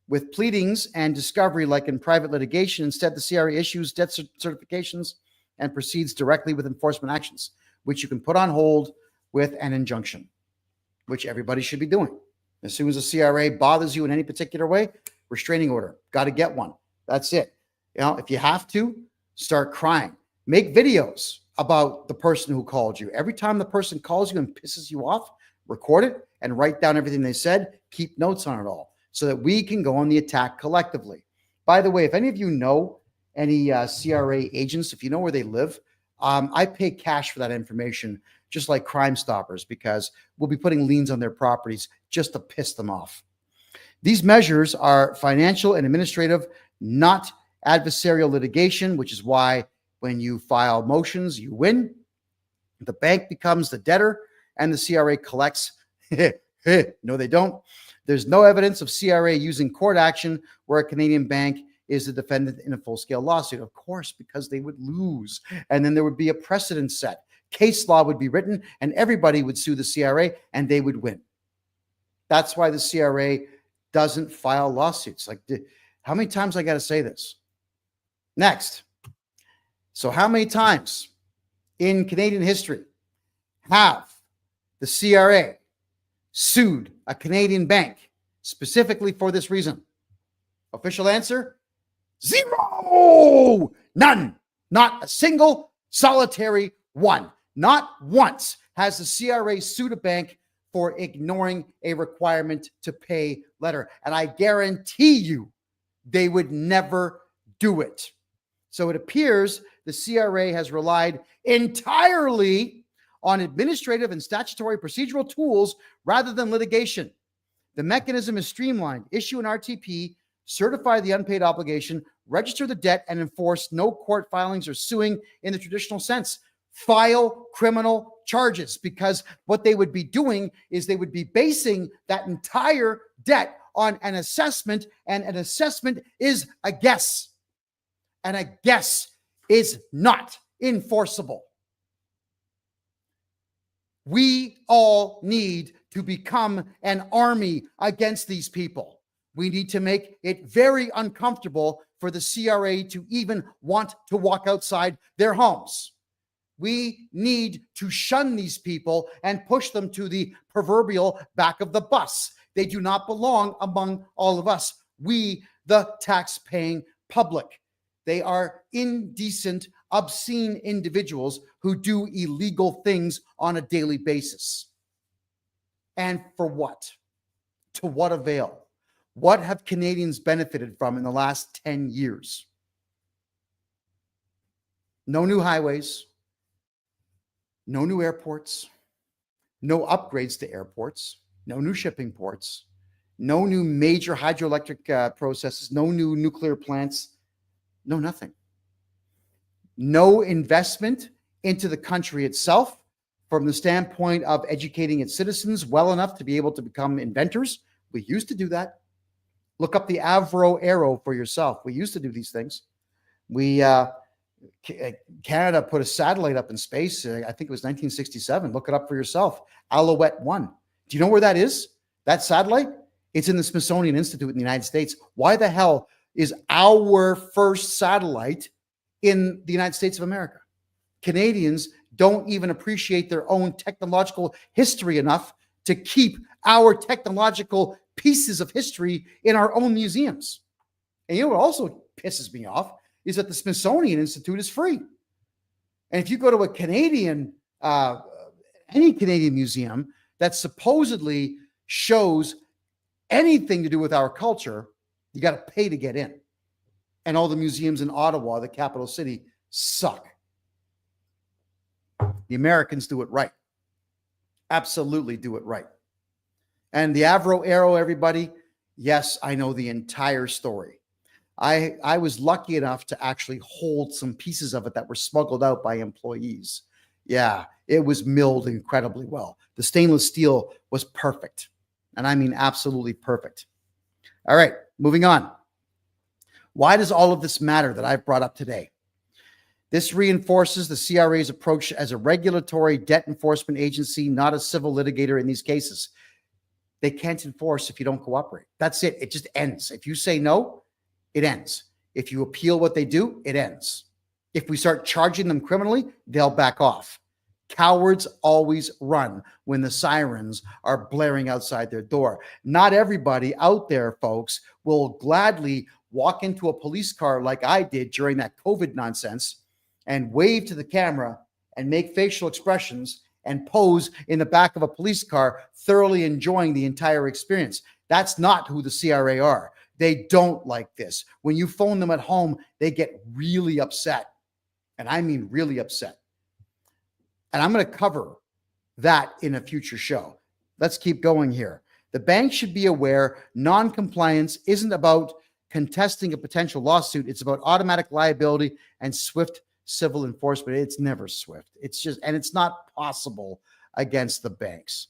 With pleadings and discovery like in private litigation, instead the CRA issues debt certifications and proceeds directly with enforcement actions, which you can put on hold with an injunction, which everybody should be doing. As soon as the CRA bothers you in any particular way, restraining order, got to get one. That's it. You know, if you have to, start crying. Make videos about the person who called you. Every time the person calls you and pisses you off, record it and write down everything they said. Keep notes on it all so that we can go on the attack collectively. By the way, if any of you know any CRA agents, if you know where they live, I pay cash for that information, just like Crime Stoppers, because we'll be putting liens on their properties just to piss them off. These measures are financial and administrative, not adversarial litigation, which is why when you file motions, you win. The bank becomes the debtor and the CRA collects. No, they don't. There's no evidence of CRA using court action where a Canadian bank is the defendant in a full-scale lawsuit. Of course, because they would lose. And then there would be a precedent set. Case law would be written and everybody would sue the CRA and they would win. That's why the CRA doesn't file lawsuits. Like, how many times I got to say this? Next, So how many times in Canadian history have the CRA sued a Canadian bank specifically for this reason? Official answer, 0. None. Not a single solitary one. Not once has the CRA sued a bank for ignoring a requirement to pay letter. And I guarantee you they would never do it. So it appears the CRA has relied entirely on administrative and statutory procedural tools rather than litigation. The mechanism is streamlined. Issue an RTP, certify the unpaid obligation, register the debt, and enforce no court filings or suing in the traditional sense. File criminal charges, because what they would be doing is they would be basing that entire debt on an assessment, and an assessment is a guess. And a guess is not enforceable. We all need to become an army against these people. We need to make it very uncomfortable for the CRA to even want to walk outside their homes. We need to shun these people and push them to the proverbial back of the bus. They do not belong among all of us, we, the tax-paying public. They are indecent, obscene individuals who do illegal things on a daily basis. And for what? To what avail? What have Canadians benefited from in the last 10 years? No new highways, no new airports, no upgrades to airports, no new shipping ports, no new major hydroelectric processes, no new nuclear plants, no nothing. No investment into the country itself from the standpoint of educating its citizens well enough to be able to become inventors. We used to do that. Look up the Avro Arrow for yourself. We used to do these things. Canada put a satellite up in space. I think it was 1967. Look it up for yourself. Alouette 1. Do you know where that is? That satellite? It's in the Smithsonian Institute in the United States. Why the hell is our first satellite in the United States of America? Canadians don't even appreciate their own technological history enough to keep our technological pieces of history in our own museums. And you know what also pisses me off is that the Smithsonian Institute is free. And if you go to a Canadian, any Canadian museum that supposedly shows anything to do with our culture, you got to pay to get in. And all the museums in Ottawa, the capital city, suck. The Americans do it right. Absolutely do it right. And the Avro Arrow, everybody, yes, I know the entire story. I was lucky enough to actually hold some pieces of it that were smuggled out by employees. Yeah, it was milled incredibly well. The stainless steel was perfect. And I mean absolutely perfect. All right, moving on. Why does all of this matter that I've brought up today? This reinforces the CRA's approach as a regulatory debt enforcement agency, not a civil litigator in these cases. They can't enforce if you don't cooperate. That's it. It just ends. If you say no, it ends. If you appeal what they do, it ends. If we start charging them criminally, they'll back off. Cowards always run when the sirens are blaring outside their door. Not everybody out there, folks, will gladly walk into a police car like I did during that COVID nonsense and wave to the camera and make facial expressions and pose in the back of a police car, thoroughly enjoying the entire experience. That's not who the CRA are. They don't like this. When you phone them at home, they get really upset. And I mean really upset. And I'm going to cover that in a future show. Let's keep going here. The bank should be aware non-compliance isn't about contesting a potential lawsuit. It's about automatic liability and swift civil enforcement. It's never swift. It's just, and it's not possible against the banks.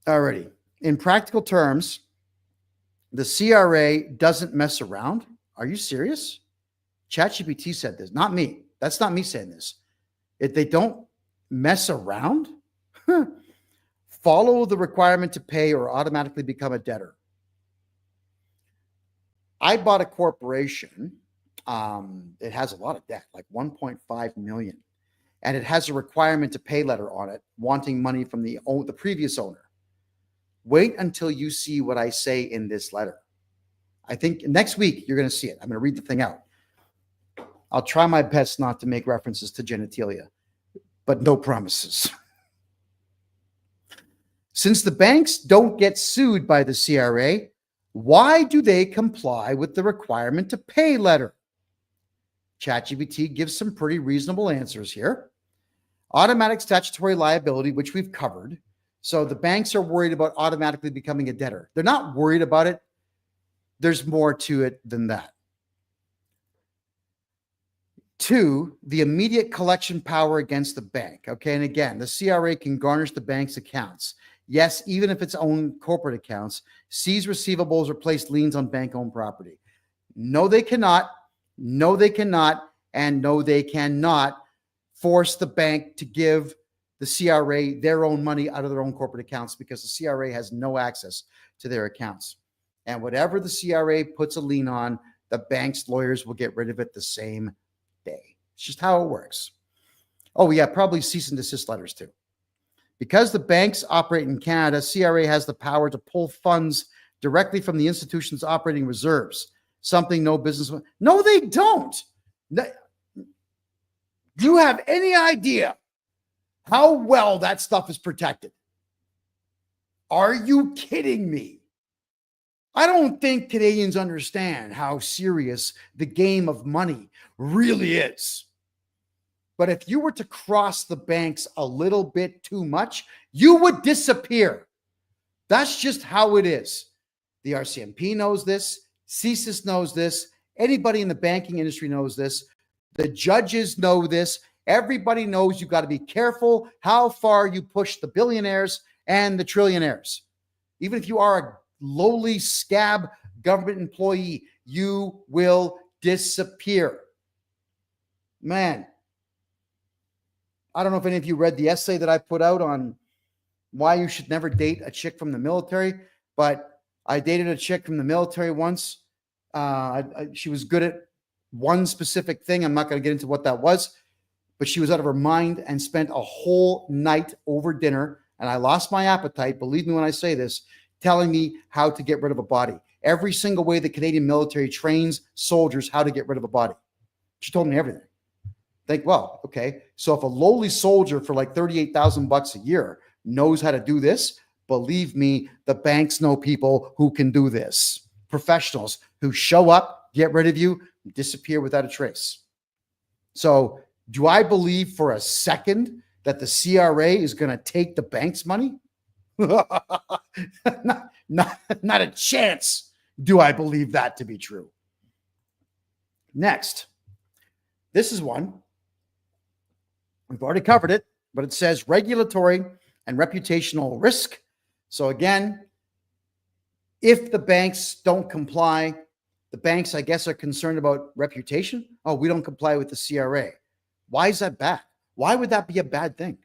Alrighty. In practical terms, the CRA doesn't mess around. Are you serious? ChatGPT said this, not me. That's not me saying this. If they don't mess around, follow the requirement to pay or automatically become a debtor. I bought a corporation It has a lot of debt, like 1.5 million. And it has a requirement to pay letter on it, wanting money from the previous owner. Wait until you see what I say in this letter. I think next week you're going to see it. I'm going to read the thing out. I'll try my best not to make references to genitalia, but no promises. Since the banks don't get sued by the CRA, why do they comply with the requirement to pay letter? ChatGPT gives some pretty reasonable answers here. Automatic statutory liability, which we've covered. So the banks are worried about automatically becoming a debtor. They're not worried about it. There's more to it than that. 2, the immediate collection power against the bank. Okay, and again, the CRA can garnish the bank's accounts. Yes, even if it's own corporate accounts, seize receivables or place liens on bank-owned property. No, they cannot. No, they cannot. And no, they cannot force the bank to give the CRA their own money out of their own corporate accounts, because the CRA has no access to their accounts. And whatever the CRA puts a lien on, the bank's lawyers will get rid of it the same day. It's just how it works. Oh, yeah, probably cease and desist letters too. Because the banks operate in Canada, CRA has the power to pull funds directly from the institution's operating reserves, something no business. No, they don't. Do you have any idea how well that stuff is protected? Are you kidding me? I don't think Canadians understand how serious the game of money really is. But if you were to cross the banks a little bit too much, you would disappear. That's just how it is. The RCMP knows this. CSIS knows this. Anybody in the banking industry knows this. The judges know this. Everybody knows you've got to be careful how far you push the billionaires and the trillionaires. Even if you are a lowly scab government employee, you will disappear. Man, I don't know if any of you read the essay that I put out on why you should never date a chick from the military, but I dated a chick from the military once. She was good at one specific thing. I'm not going to get into what that was, but she was out of her mind and spent a whole night over dinner, and I lost my appetite, believe me when I say this, telling me how to get rid of a body. Every single way the Canadian military trains soldiers how to get rid of a body. She told me everything. Think, well, okay, so if a lowly soldier for like $38,000 a year knows how to do this, believe me, the banks know people who can do this. Professionals who show up, get rid of you, disappear without a trace. So do I believe for a second that the CRA is going to take the bank's money? not a chance do I believe that to be true. Next, this is one. We've already covered it, but it says regulatory and reputational risk. So again, if the banks don't comply, the banks, I guess, are concerned about reputation. Oh, we don't comply with the CRA. Why is that bad? Why would that be a bad thing?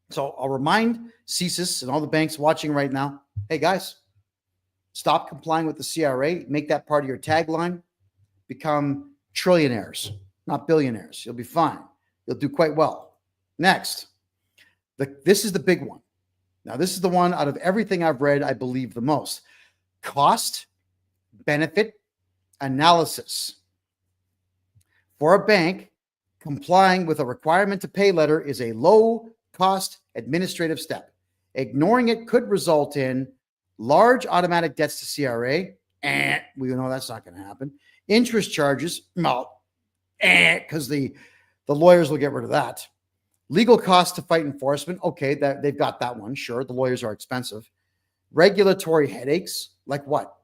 So I'll remind CSIS and all the banks watching right now, hey guys, stop complying with the CRA. Make that part of your tagline. Become trillionaires, not billionaires. You'll be fine. You'll do quite well. Next, this is the big one. Now, this is the one out of everything I've read, I believe the most. Cost benefit analysis. For a bank, complying with a requirement to pay letter is a low cost administrative step. Ignoring it could result in large automatic debts to CRA. We know that's not going to happen. Interest charges, because the lawyers will get rid of that. Legal costs to fight enforcement. Okay, that they've got that one. Sure, the lawyers are expensive. Regulatory headaches. Like what?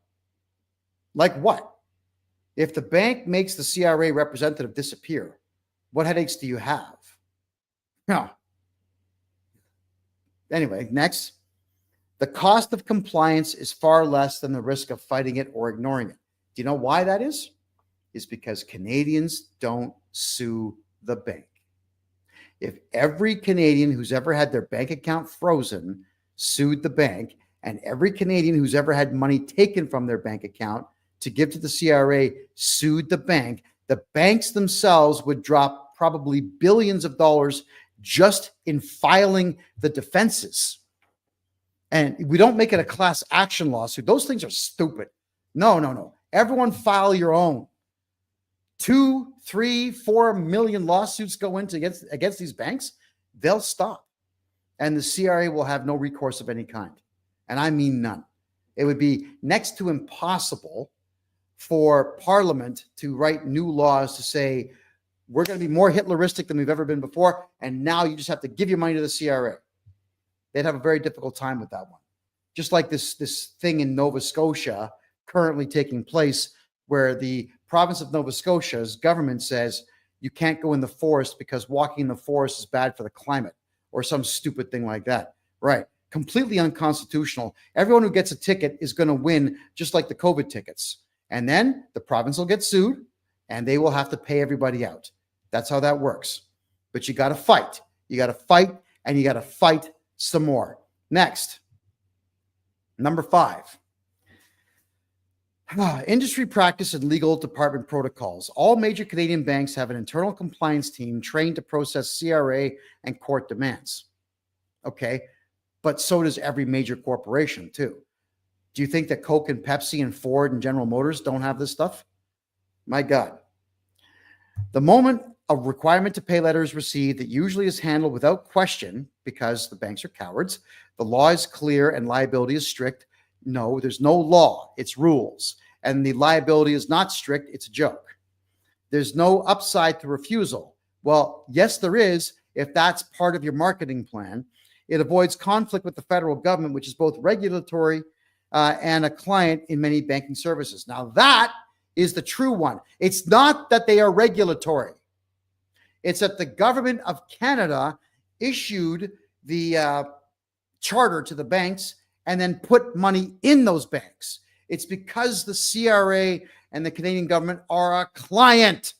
Like what? If the bank makes the CRA representative disappear, what headaches do you have? No. Anyway, next. The cost of compliance is far less than the risk of fighting it or ignoring it. Do you know why that is? It's because Canadians don't sue the bank. If every Canadian who's ever had their bank account frozen sued the bank, and every Canadian who's ever had money taken from their bank account to give to the CRA sued the bank, The banks themselves would drop probably billions of dollars just in filing the defenses. And we don't make it a class action lawsuit. Those things are stupid. No. Everyone file your own. 2, 3, 4 million lawsuits go into against these banks, they'll stop. And the CRA will have no recourse of any kind. And I mean none. It would be next to impossible for Parliament to write new laws to say, we're going to be more Hitleristic than we've ever been before, and now you just have to give your money to the CRA. They'd have a very difficult time with that one. Just like this thing in Nova Scotia currently taking place, where the province of Nova Scotia's government says you can't go in the forest because walking in the forest is bad for the climate, or some stupid thing like that. Right. Completely unconstitutional. Everyone who gets a ticket is going to win, just like the COVID tickets. And then the province will get sued and they will have to pay everybody out. That's how that works. But you got to fight. You got to fight, and you got to fight some more. Next, number 5. Industry practice and legal department protocols. All major Canadian banks have an internal compliance team trained to process CRA and court demands. Okay, but so does every major corporation too. Do you think that Coke and Pepsi and Ford and General Motors don't have this stuff? My God. The moment a requirement to pay letter is received, that usually is handled without question because the banks are cowards. The law is clear and liability is strict. No, there's no law. It's rules. And the liability is not strict. It's a joke. There's no upside to refusal. Well, yes, there is, if that's part of your marketing plan. It avoids conflict with the federal government, which is both regulatory and a client in many banking services. Now, that is the true one. It's not that they are regulatory. It's that the government of Canada issued the charter to the banks and then put money in those banks. It's because the CRA and the Canadian government are a client.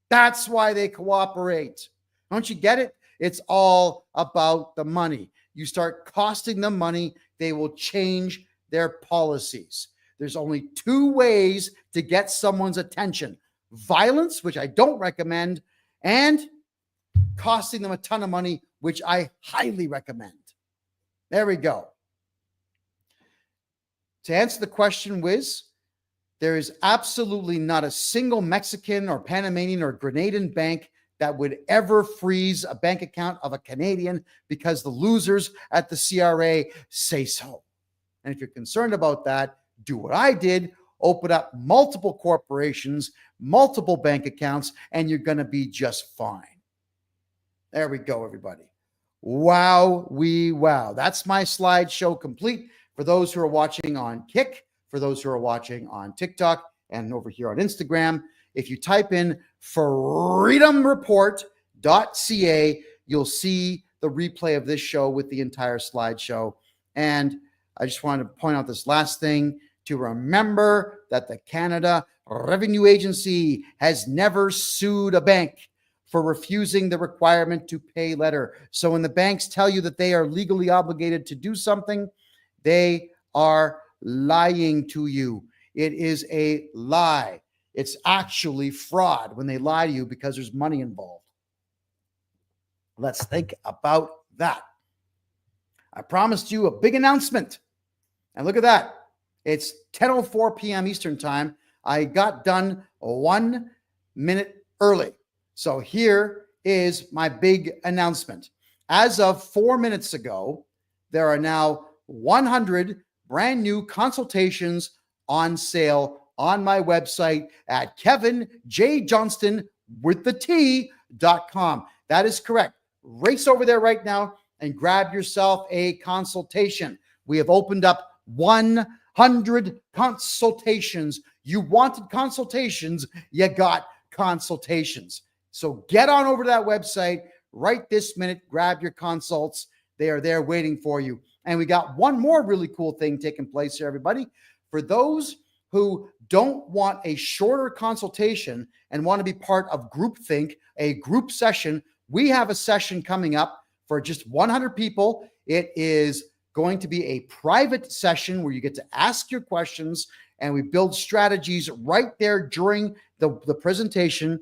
That's why they cooperate. Don't you get it? It's all about the money. You start costing them money, they will change their policies. There's only 2 ways to get someone's attention: violence, which I don't recommend, and costing them a ton of money, which I highly recommend. There we go. To answer the question, Wiz, there is absolutely not a single Mexican or Panamanian or Grenadian bank that would ever freeze a bank account of a Canadian because the losers at the CRA say so. And if you're concerned about that, do what I did: open up multiple corporations, multiple bank accounts, and you're going to be just fine. There we go, everybody. Wow. That's my slideshow complete. For those who are watching on Kick, for those who are watching on TikTok, and over here on Instagram, if you type in freedomreport.ca, you'll see the replay of this show with the entire slideshow. And I just wanted to point out this last thing, to remember that the Canada Revenue Agency has never sued a bank for refusing the requirement to pay letter. So when the banks tell you that they are legally obligated to do something, they are lying to you. It is a lie. It's actually fraud when they lie to you because there's money involved. Let's think about that. I promised you a big announcement. And look at that. It's 10:04 p.m. Eastern time. I got done 1 minute early. So here is my big announcement. As of 4 minutes ago, there are now 100 brand new consultations on sale on my website at kevinjjohnston.com. That is correct. Race over there right now and grab yourself a consultation. We have opened up 100 consultations. You wanted consultations, you got consultations. So get on over to that website right this minute, grab your consults. They are there waiting for you. And we got one more really cool thing taking place here, everybody. For those who don't want a shorter consultation and want to be part of groupthink, a group session, we have a session coming up for just 100 people. It is going to be a private session where you get to ask your questions and we build strategies right there during the presentation.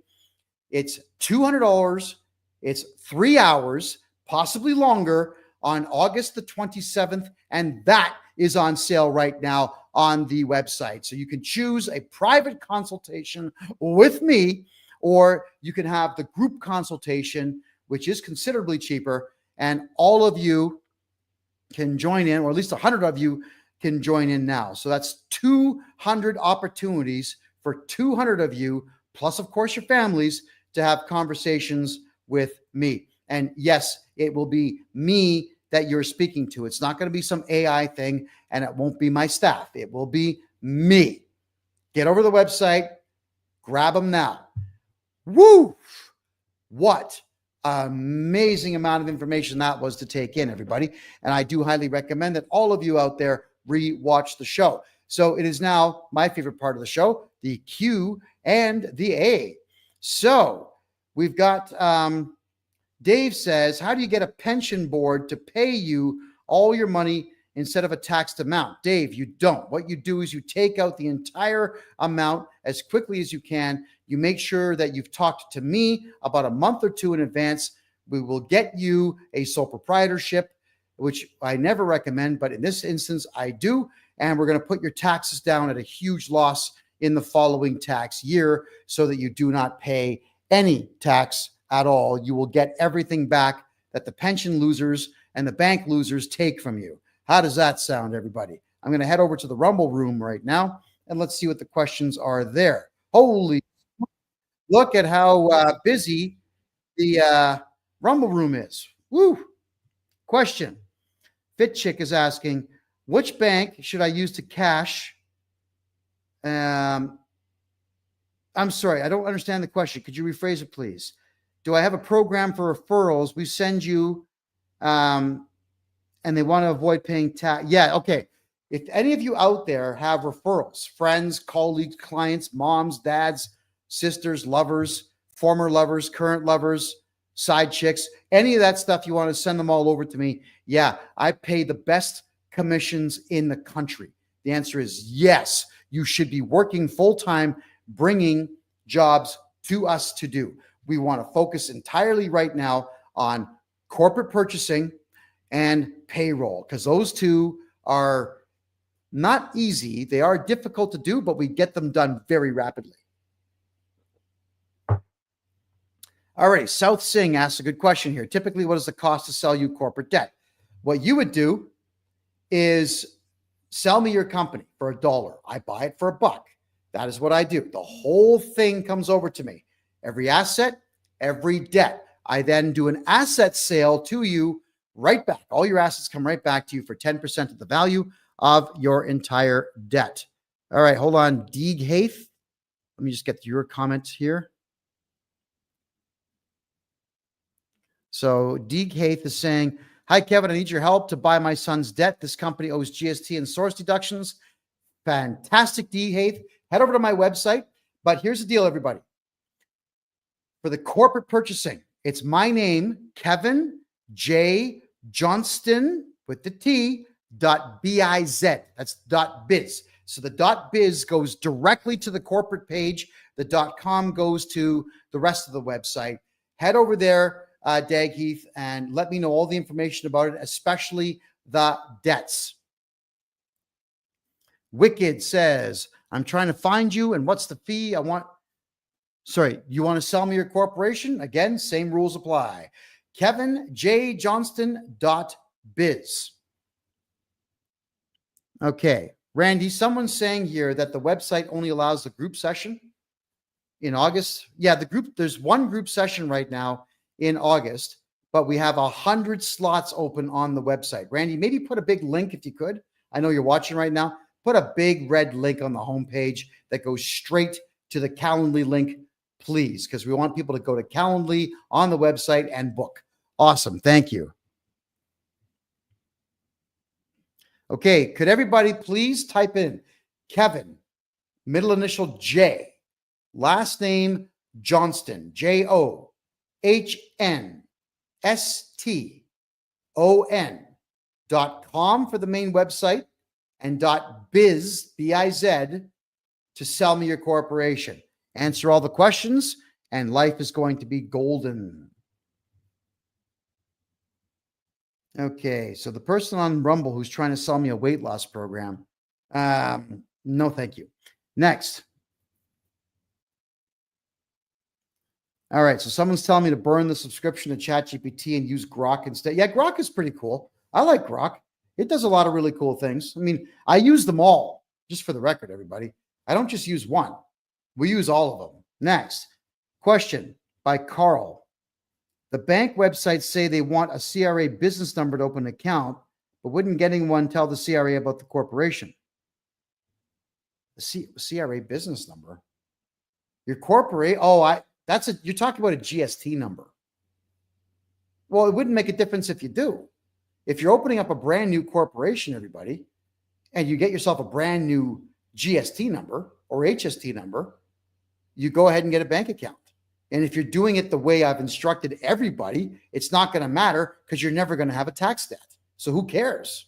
It's $200. It's 3 hours, possibly longer, on August the 27th. And that is on sale right now on the website. So you can choose a private consultation with me, or you can have the group consultation, which is considerably cheaper. And all of you can join in, or at least 100 of you can join in now. So that's 200 opportunities for 200 of you, plus, of course, your families, to have conversations with me. And yes, it will be me that you're speaking to. It's not going to be some AI thing, and it won't be my staff. It will be me. Get over to the website, grab them now. Woo! What amazing amount of information that was to take in, everybody. And I do highly recommend that all of you out there re-watch the show. So it is now my favorite part of the show, the Q and the A. So we've got Dave says, how do you get a pension board to pay you all your money instead of a taxed amount? Dave, you don't. What you do is you take out the entire amount as quickly as you can. You make sure that you've talked to me about a month or two in advance. We will get you a sole proprietorship, which I never recommend, but in this instance, I do. And we're going to put your taxes down at a huge loss in the following tax year so that you do not pay any tax at all. You will get everything back that the pension losers and the bank losers take from you. How does that sound, everybody? I'm going to head over to the Rumble room right now, and let's see what the questions are there. Holy, look at how busy the Rumble room is. Woo! Question. Fit Chick is asking, which bank should I use to cash? I'm sorry, I don't understand the question. Could you rephrase it, please? Do I have a program for referrals? We send you, and they want to avoid paying tax. Yeah, okay. If any of you out there have referrals, friends, colleagues, clients, moms, dads, sisters, lovers, former lovers, current lovers, side chicks, any of that stuff, you want to send them all over to me. Yeah, I pay the best commissions in the country. The answer is yes. You should be working full-time, bringing jobs to us to do. We want to focus entirely right now on corporate purchasing and payroll, because those two are not easy. They are difficult to do, but we get them done very rapidly. All right, South Singh asks a good question here. Typically, what is the cost to sell you corporate debt? What you would do is sell me your company for $1. I buy it for $1. That is what I do. The whole thing comes over to me. Every asset, every debt. I then do an asset sale to you right back. All your assets come right back to you for 10% of the value of your entire debt. All right, hold on. Deeg Haith. Let me just get your comment here. So Deeg Haith is saying, hi, Kevin, I need your help to buy my son's debt. This company owes GST and source deductions. Fantastic, Deeg Haith. Head over to my website. But here's the deal, everybody. For the corporate purchasing, it's my name, Kevin J. Johnston with the T .biz. That's .biz. So the .biz goes directly to the corporate page. The .com goes to the rest of the website. Head over there, Dag Heath, and let me know all the information about it, especially the debts. Wicked says, I'm trying to find you, and what's the fee? You want to sell me your corporation? Again, same rules apply. KevinJJohnston.biz. Okay, Randy, someone's saying here that the website only allows the group session in August. Yeah, there's one group session right now in August, but we have 100 slots open on the website. Randy, maybe put a big link if you could. I know you're watching right now. Put a big red link on the homepage that goes straight to the Calendly link, please, because we want people to go to Calendly on the website and book. Awesome. Thank you. Okay. Could everybody please type in Kevin, middle initial J, last name Johnston, JOHNSTON.com for the main website, and .biz, BIZ, to sell me your corporation? Answer all the questions, and life is going to be golden. Okay, so the person on Rumble who's trying to sell me a weight loss program, no, thank you. Next. All right, so someone's telling me to burn the subscription to ChatGPT and use Grok instead. Yeah, Grok is pretty cool. I like Grok. It does a lot of really cool things. I mean, I use them all, just for the record, everybody. I don't just use one. We use all of them. Next. Question by Carl. The bank websites say they want a CRA business number to open an account, but wouldn't getting one tell the CRA about the corporation? The CRA business number? Your corporate? Oh, you're talking about a GST number. Well, it wouldn't make a difference if you do. If you're opening up a brand new corporation, everybody, and you get yourself a brand new GST number or HST number, you go ahead and get a bank account. And if you're doing it the way I've instructed everybody, it's not going to matter because you're never going to have a tax debt. So who cares?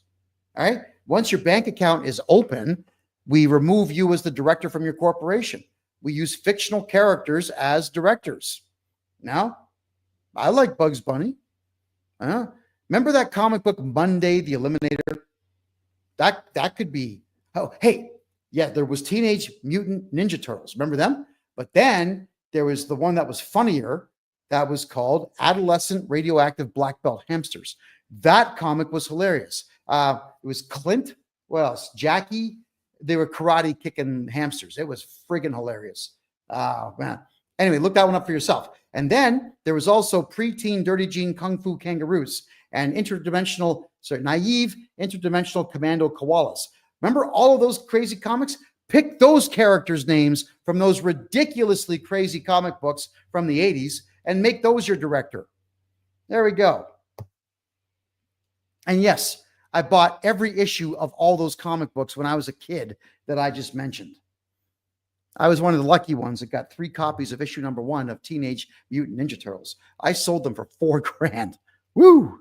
All right. Once your bank account is open, we remove you as the director from your corporation. We use fictional characters as directors. Now, I like Bugs Bunny. Remember that comic book Monday the Eliminator? That could be. Oh, hey, yeah, there was Teenage Mutant Ninja Turtles. Remember them? But then there was the one that was funnier that was called Adolescent Radioactive Black Belt Hamsters. That comic was hilarious. It was Clint, what else? Jackie. They were karate kicking hamsters. It was friggin' hilarious. Man. Anyway, look that one up for yourself. And then there was also Preteen Dirty Jean Kung Fu Kangaroos and naive interdimensional commando koalas. Remember all of those crazy comics? Pick those characters' names from those ridiculously crazy comic books from the 80s and make those your director. There we go. And yes, I bought every issue of all those comic books when I was a kid that I just mentioned. I was one of the lucky ones that got 3 copies of issue number 1 of Teenage Mutant Ninja Turtles. I sold them for $4,000. Woo!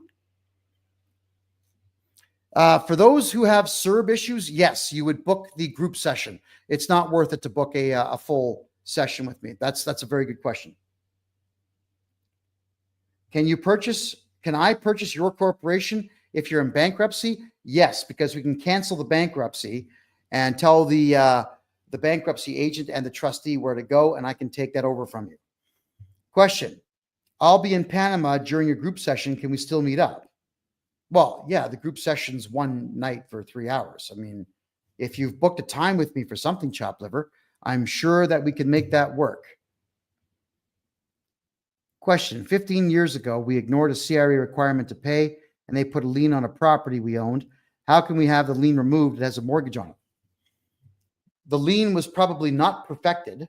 For those who have CERB issues, yes, you would book the group session. It's not worth it to book a full session with me. That's a very good question. Can I purchase your corporation if you're in bankruptcy? Yes, because we can cancel the bankruptcy and tell the bankruptcy agent and the trustee where to go, and I can take that over from you. Question. I'll be in Panama during your group session. Can we still meet up? Well, yeah, the group session's one night for 3 hours. I mean, if you've booked a time with me for something, chop liver, I'm sure that we can make that work. Question. 15 years ago, we ignored a CRA requirement to pay, and they put a lien on a property we owned. How can we have the lien removed? It has a mortgage on it. The lien was probably not perfected,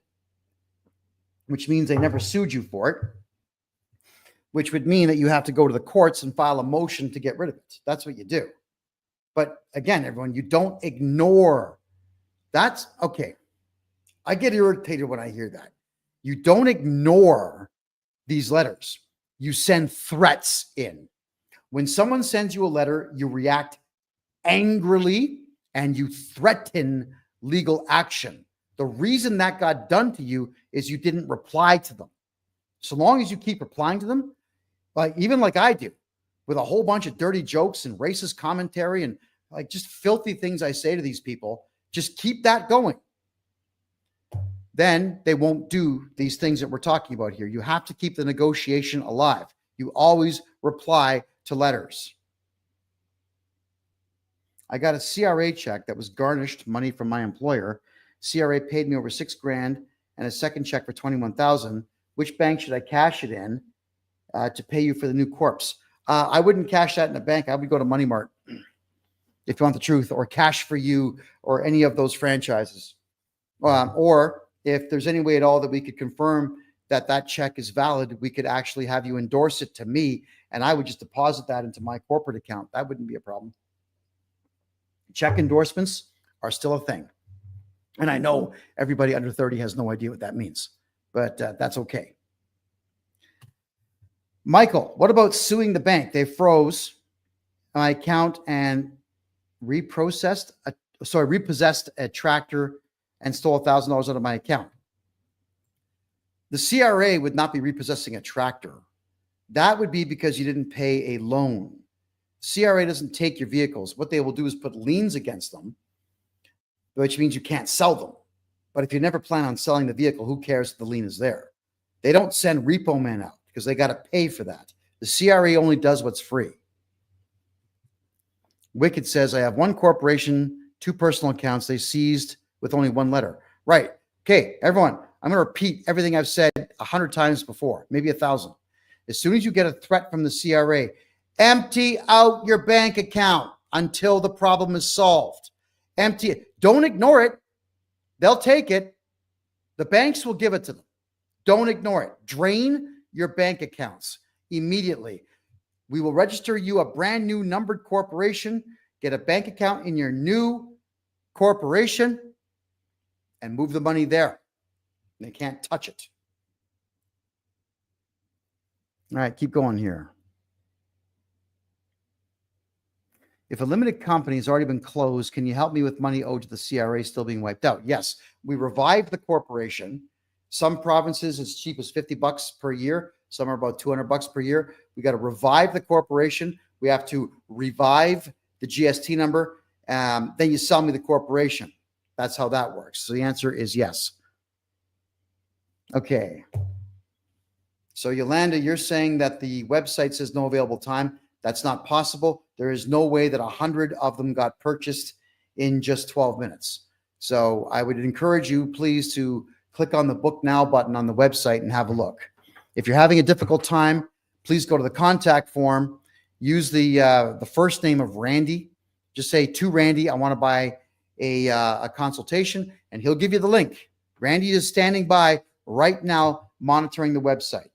which means they never sued you for it, which would mean that you have to go to the courts and file a motion to get rid of it. That's what you do. But again, everyone, you don't ignore. That's okay. I get irritated when I hear that. You don't ignore these letters. You send threats in. When someone sends you a letter, you react angrily and you threaten legal action. The reason that got done to you is you didn't reply to them. So long as you keep replying to them, even like I do, with a whole bunch of dirty jokes and racist commentary and like just filthy things I say to these people, just keep that going. Then they won't do these things that we're talking about here. You have to keep the negotiation alive. You always reply to letters. I got a CRA check that was garnished money from my employer. CRA paid me over $6,000 and a second check for $21,000. Which bank should I cash it in to pay you for the new corpse? I wouldn't cash that in a bank. I would go to Money Mart if you want the truth, or Cash for You, or any of those franchises. Or if there's any way at all that we could confirm that that check is valid, we could actually have you endorse it to me, and I would just deposit that into my corporate account. That wouldn't be a problem. Check endorsements are still a thing. And I know everybody under 30 has no idea what that means, but that's okay. Michael, what about suing the bank? They froze my account and repossessed a tractor and stole $1,000 out of my account. The CRA would not be repossessing a tractor. That would be because you didn't pay a loan. CRA doesn't take your vehicles. What they will do is put liens against them, which means you can't sell them. But if you never plan on selling the vehicle, who cares if the lien is there? They don't send repo men out because they got to pay for that. The CRA only does what's free. Wicked says, I have one corporation, 2 personal accounts. They seized with only 1 letter. Right. Okay, everyone, I'm going to repeat everything I've said 100 times before, maybe 1,000. As soon as you get a threat from the CRA, empty out your bank account until the problem is solved. Empty it. Don't ignore it. They'll take it. The banks will give it to them. Don't ignore it. Drain your bank accounts immediately. We will register you a brand new numbered corporation, get a bank account in your new corporation, and move the money there. They can't touch it. All right, keep going here. If a limited company has already been closed, can you help me with money owed to the CRA still being wiped out? Yes, we revived the corporation. Some provinces as cheap as $50 per year. Some are about $200 per year. We got to revive the corporation. We have to revive the GST number. Then you sell me the corporation. That's how that works. So the answer is yes. Okay. So Yolanda, you're saying that the website says no available time. That's not possible. There is no way that 100 of them got purchased in just 12 minutes. So I would encourage you, please, to click on the Book Now button on the website and have a look. If you're having a difficult time, please go to the contact form. Use the first name of Randy. Just say to Randy, I want to buy a consultation, and he'll give you the link. Randy is standing by right now monitoring the website.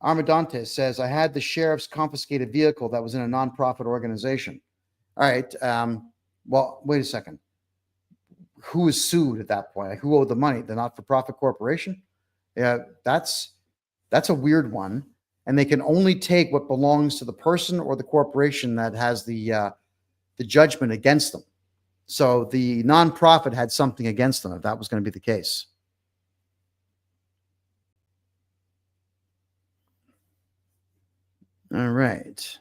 Armadante says, I had the sheriff's confiscated vehicle that was in a nonprofit organization. All right. Well, wait a second. Who was sued at that point? Who owed the money? The not-for-profit corporation? Yeah, that's a weird one. And they can only take what belongs to the person or the corporation that has the judgment against them. So the nonprofit had something against them if that was going to be the case. All right.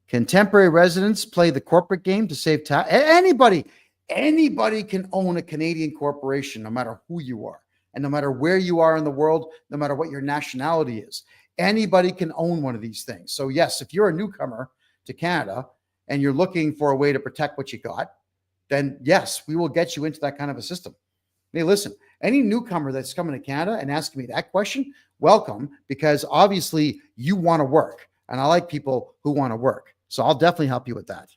Can temporary residents play the corporate game to save tax? Anybody can own a Canadian corporation, no matter who you are, and no matter where you are in the world, no matter what your nationality is. Anybody can own one of these things. So yes, if you're a newcomer to Canada and you're looking for a way to protect what you got, then yes, we will get you into that kind of a system. Hey, listen, any newcomer that's coming to Canada and asking me that question, welcome, because obviously you want to work. And I like people who want to work. So I'll definitely help you with that.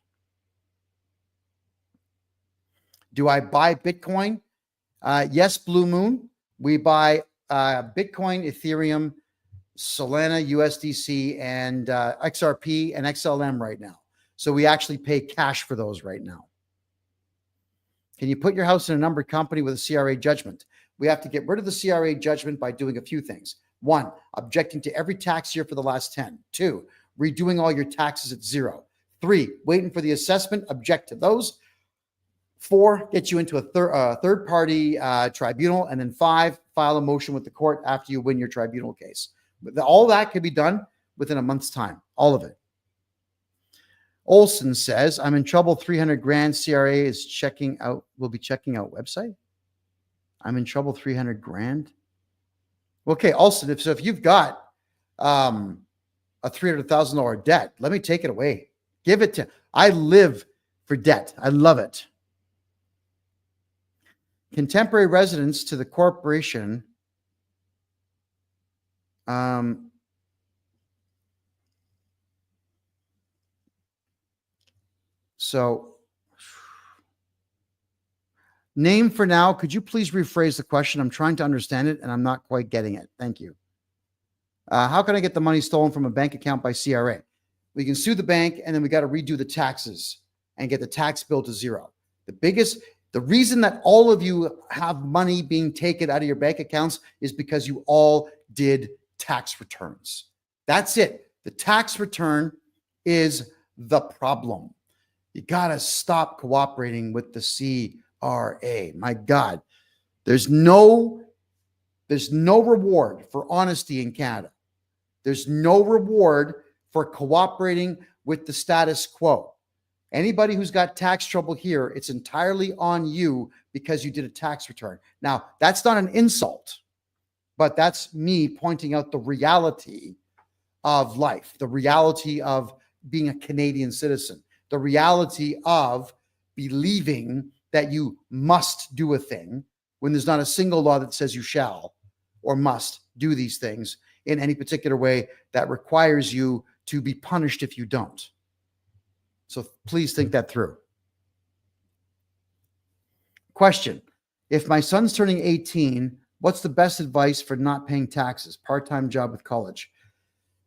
Do I buy Bitcoin? Yes, Blue Moon. We buy Bitcoin, Ethereum, Solana, USDC, and XRP and XLM right now. So we actually pay cash for those right now. Can you put your house in a numbered company with a CRA judgment? We have to get rid of the CRA judgment by doing a few things. 1, objecting to every tax year for the last 10. 2, redoing all your taxes at 0. 3, waiting for the assessment, object to those. 4, get you into a third-party tribunal. And then 5, file a motion with the court after you win your tribunal case. All that can be done within a month's time, all of it. Olson says, I'm in trouble, 300 grand. CRA is checking out, will be checking out website. I'm in trouble, 300 grand. Okay, Olson, if you've got a $300,000 debt, let me take it away. Give it to, I live for debt. I love it. Contemporary residents to the corporation. So, name for now. Could you please rephrase the question? I'm trying to understand it, and I'm not quite getting it. Thank you. How can I get the money stolen from a bank account by CRA? We can sue the bank, and then we got to redo the taxes and get the tax bill to 0. The reason that all of you have money being taken out of your bank accounts is because you all did tax returns. That's it. The tax return is the problem. You got to stop cooperating with the CRA. My God, there's no reward for honesty in Canada. There's no reward for cooperating with the status quo. Anybody who's got tax trouble here, it's entirely on you because you did a tax return. Now, that's not an insult, but that's me pointing out the reality of life, the reality of being a Canadian citizen, the reality of believing that you must do a thing when there's not a single law that says you shall or must do these things in any particular way that requires you to be punished if you don't. So please think that through. Question. If my son's turning 18, what's the best advice for not paying taxes? Part-time job with college.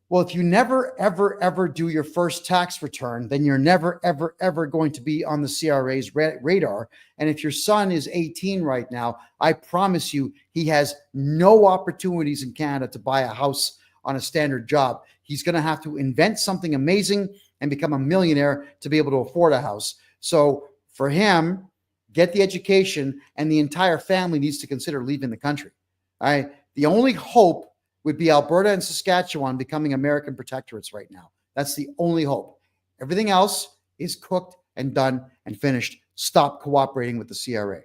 Well, if you never, ever, ever do your first tax return, then you're never, ever, ever going to be on the CRA's radar. And if your son is 18 right now, I promise you, he has no opportunities in Canada to buy a house on a standard job. He's going to have to invent something amazing and become a millionaire to be able to afford a house. So for him, get the education, and the entire family needs to consider leaving the country. All right. The only hope would be Alberta and Saskatchewan becoming American protectorates right now. That's the only hope. Everything else is cooked and done and finished. Stop cooperating with the CRA.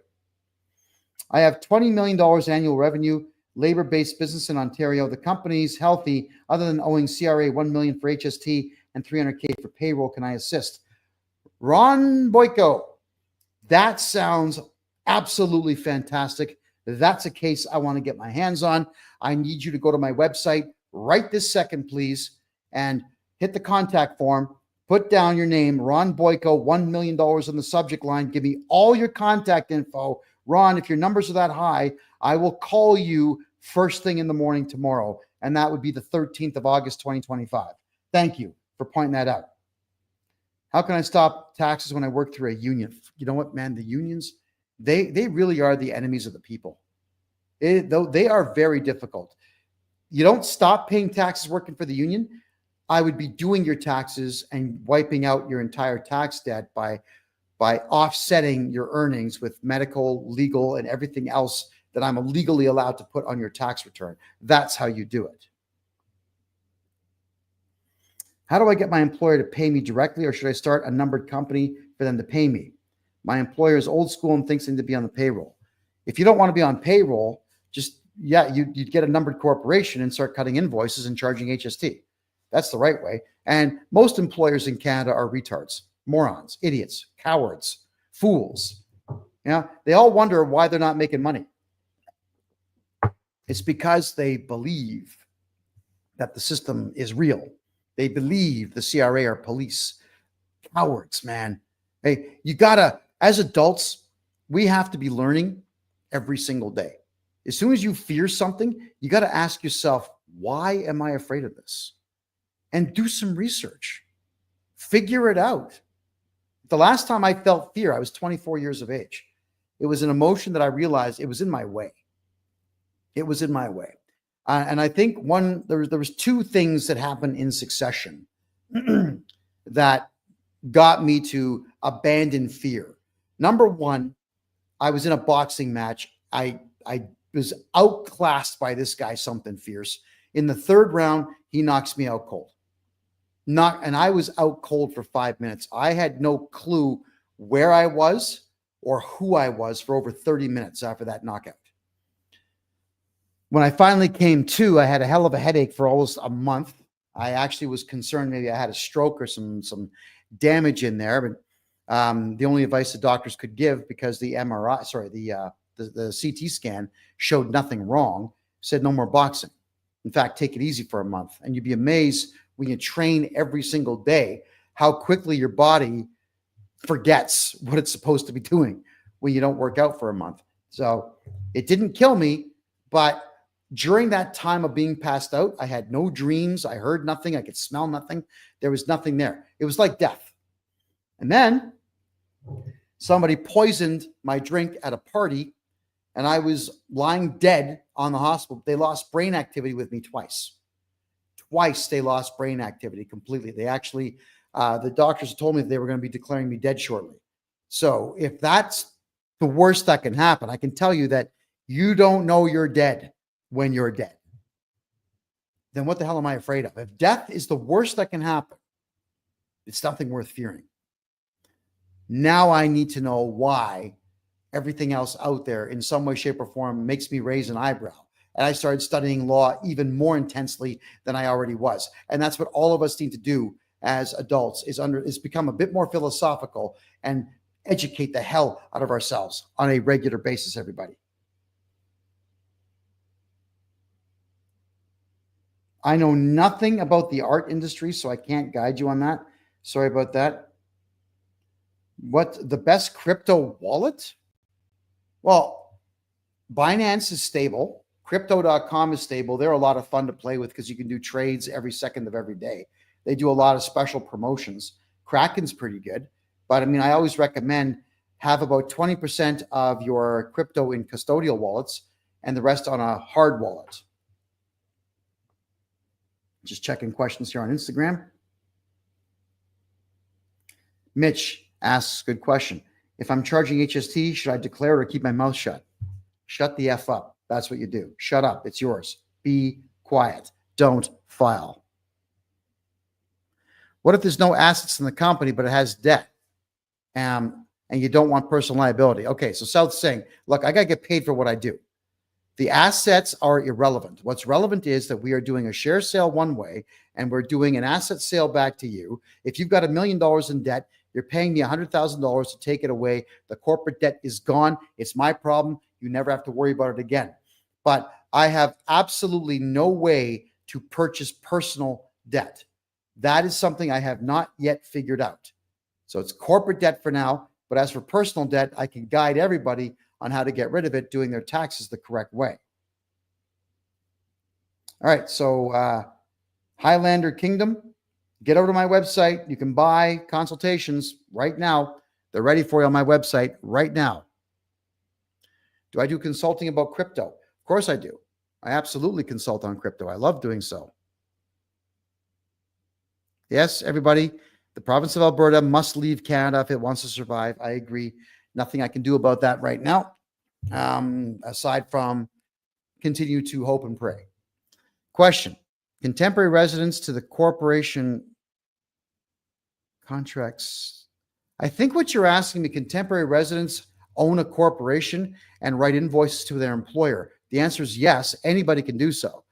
I have $20 million annual revenue, labor-based business in Ontario. The company's healthy, other than owing CRA $1 million for HST and $300K for payroll. Can I assist? Ron Boyko, that sounds absolutely fantastic. That's a case I want to get my hands on. I need you to go to my website right this second, please, and hit the contact form. Put down your name, Ron Boyko, $1 million on the subject line. Give me all your contact info. Ron, if your numbers are that high, I will call you first thing in the morning tomorrow, and that would be the 13th of August, 2025. Thank you for pointing that out. How can I stop taxes when I work through a union? You know what, man? The unions, they really are the enemies of the people. Though they are very difficult. You don't stop paying taxes working for the union. I would be doing your taxes and wiping out your entire tax debt by offsetting your earnings with medical, legal, and everything else that I'm legally allowed to put on your tax return. That's how you do it. How do I get my employer to pay me directly, or should I start a numbered company for them to pay me? My employer is old school and thinks they need to be on the payroll. If you don't want to be on payroll, you'd get a numbered corporation and start cutting invoices and charging HST. That's the right way. And most employers in Canada are retards, morons, idiots, cowards, fools. Yeah, they all wonder why they're not making money. It's because they believe that the system is real. They believe the CRA are police. Cowards, man. Hey, you gotta, as adults, we have to be learning every single day. As soon as you fear something, you got to ask yourself, why am I afraid of this? And do some research. Figure it out. The last time I felt fear, I was 24 years of age. It was an emotion that I realized it was in my way. It was in my way. And I think there was two things that happened in succession that got me to abandon fear. Number one, I was in a boxing match. I was outclassed by this guy, something fierce. In the third round, he knocks me out cold. And I was out cold for 5 minutes. I had no clue where I was or who I was for over 30 minutes after that knockout. When I finally came to, I had a hell of a headache for almost a month. I actually was concerned maybe I had a stroke or some damage in there, but the only advice the doctors could give, because the the CT scan showed nothing wrong, said no more boxing. In fact, take it easy for a month. And you'd be amazed when you train every single day how quickly your body forgets what it's supposed to be doing when you don't work out for a month. So it didn't kill me, but during that time of being passed out, I had no dreams. I heard nothing. I could smell nothing. There was nothing there. It was like death. And then somebody poisoned my drink at a party, and I was lying dead on the hospital. They lost brain activity with me twice. Twice they lost brain activity completely. They actually The doctors told me that they were going to be declaring me dead shortly. So if that's the worst that can happen, I can tell you that you don't know you're dead when you're dead. Then what the hell am I afraid of? If death is the worst that can happen, it's nothing worth fearing. Now I need to know why everything else out there in some way, shape, or form makes me raise an eyebrow. And I started studying law even more intensely than I already was. And that's what all of us need to do as adults is become a bit more philosophical and educate the hell out of ourselves on a regular basis, everybody. I know nothing about the art industry, so I can't guide you on that. Sorry about that. What the best crypto wallet? Well, Binance is stable. Crypto.com is stable. They're a lot of fun to play with because you can do trades every second of every day. They do a lot of special promotions. Kraken's pretty good. But I mean, I always recommend have about 20% of your crypto in custodial wallets and the rest on a hard wallet. Just checking questions here on Instagram. Mitch asks, good question. If I'm charging HST, should I declare it or keep my mouth shut? Shut the F up. That's what you do. Shut up. It's yours. Be quiet. Don't file. What if there's no assets in the company, but it has debt? And you don't want personal liability. Okay, so South's saying, look, I got to get paid for what I do. The assets are irrelevant. What's relevant is that we are doing a share sale one way and we're doing an asset sale back to you. If you've got $1 million in debt, you're paying me $100,000 to take it away. The corporate debt is gone. It's my problem. You never have to worry about it again. But I have absolutely no way to purchase personal debt. That is something I have not yet figured out. So it's corporate debt for now. But as for personal debt, I can guide everybody on how to get rid of it, doing their taxes the correct way. All right, so Highlander Kingdom, get over to my website. You can buy consultations right now. They're ready for you on my website right now. Do I do consulting about crypto? Of course I do. I absolutely consult on crypto. I love doing so. Yes, everybody, the province of Alberta must leave Canada if it wants to survive. I agree. Nothing I can do about that right now, aside from continue to hope and pray. Question. Contemporary residents to the corporation contracts. I think what you're asking me, contemporary residents own a corporation and write invoices to their employer. The answer is yes. Anybody can do so.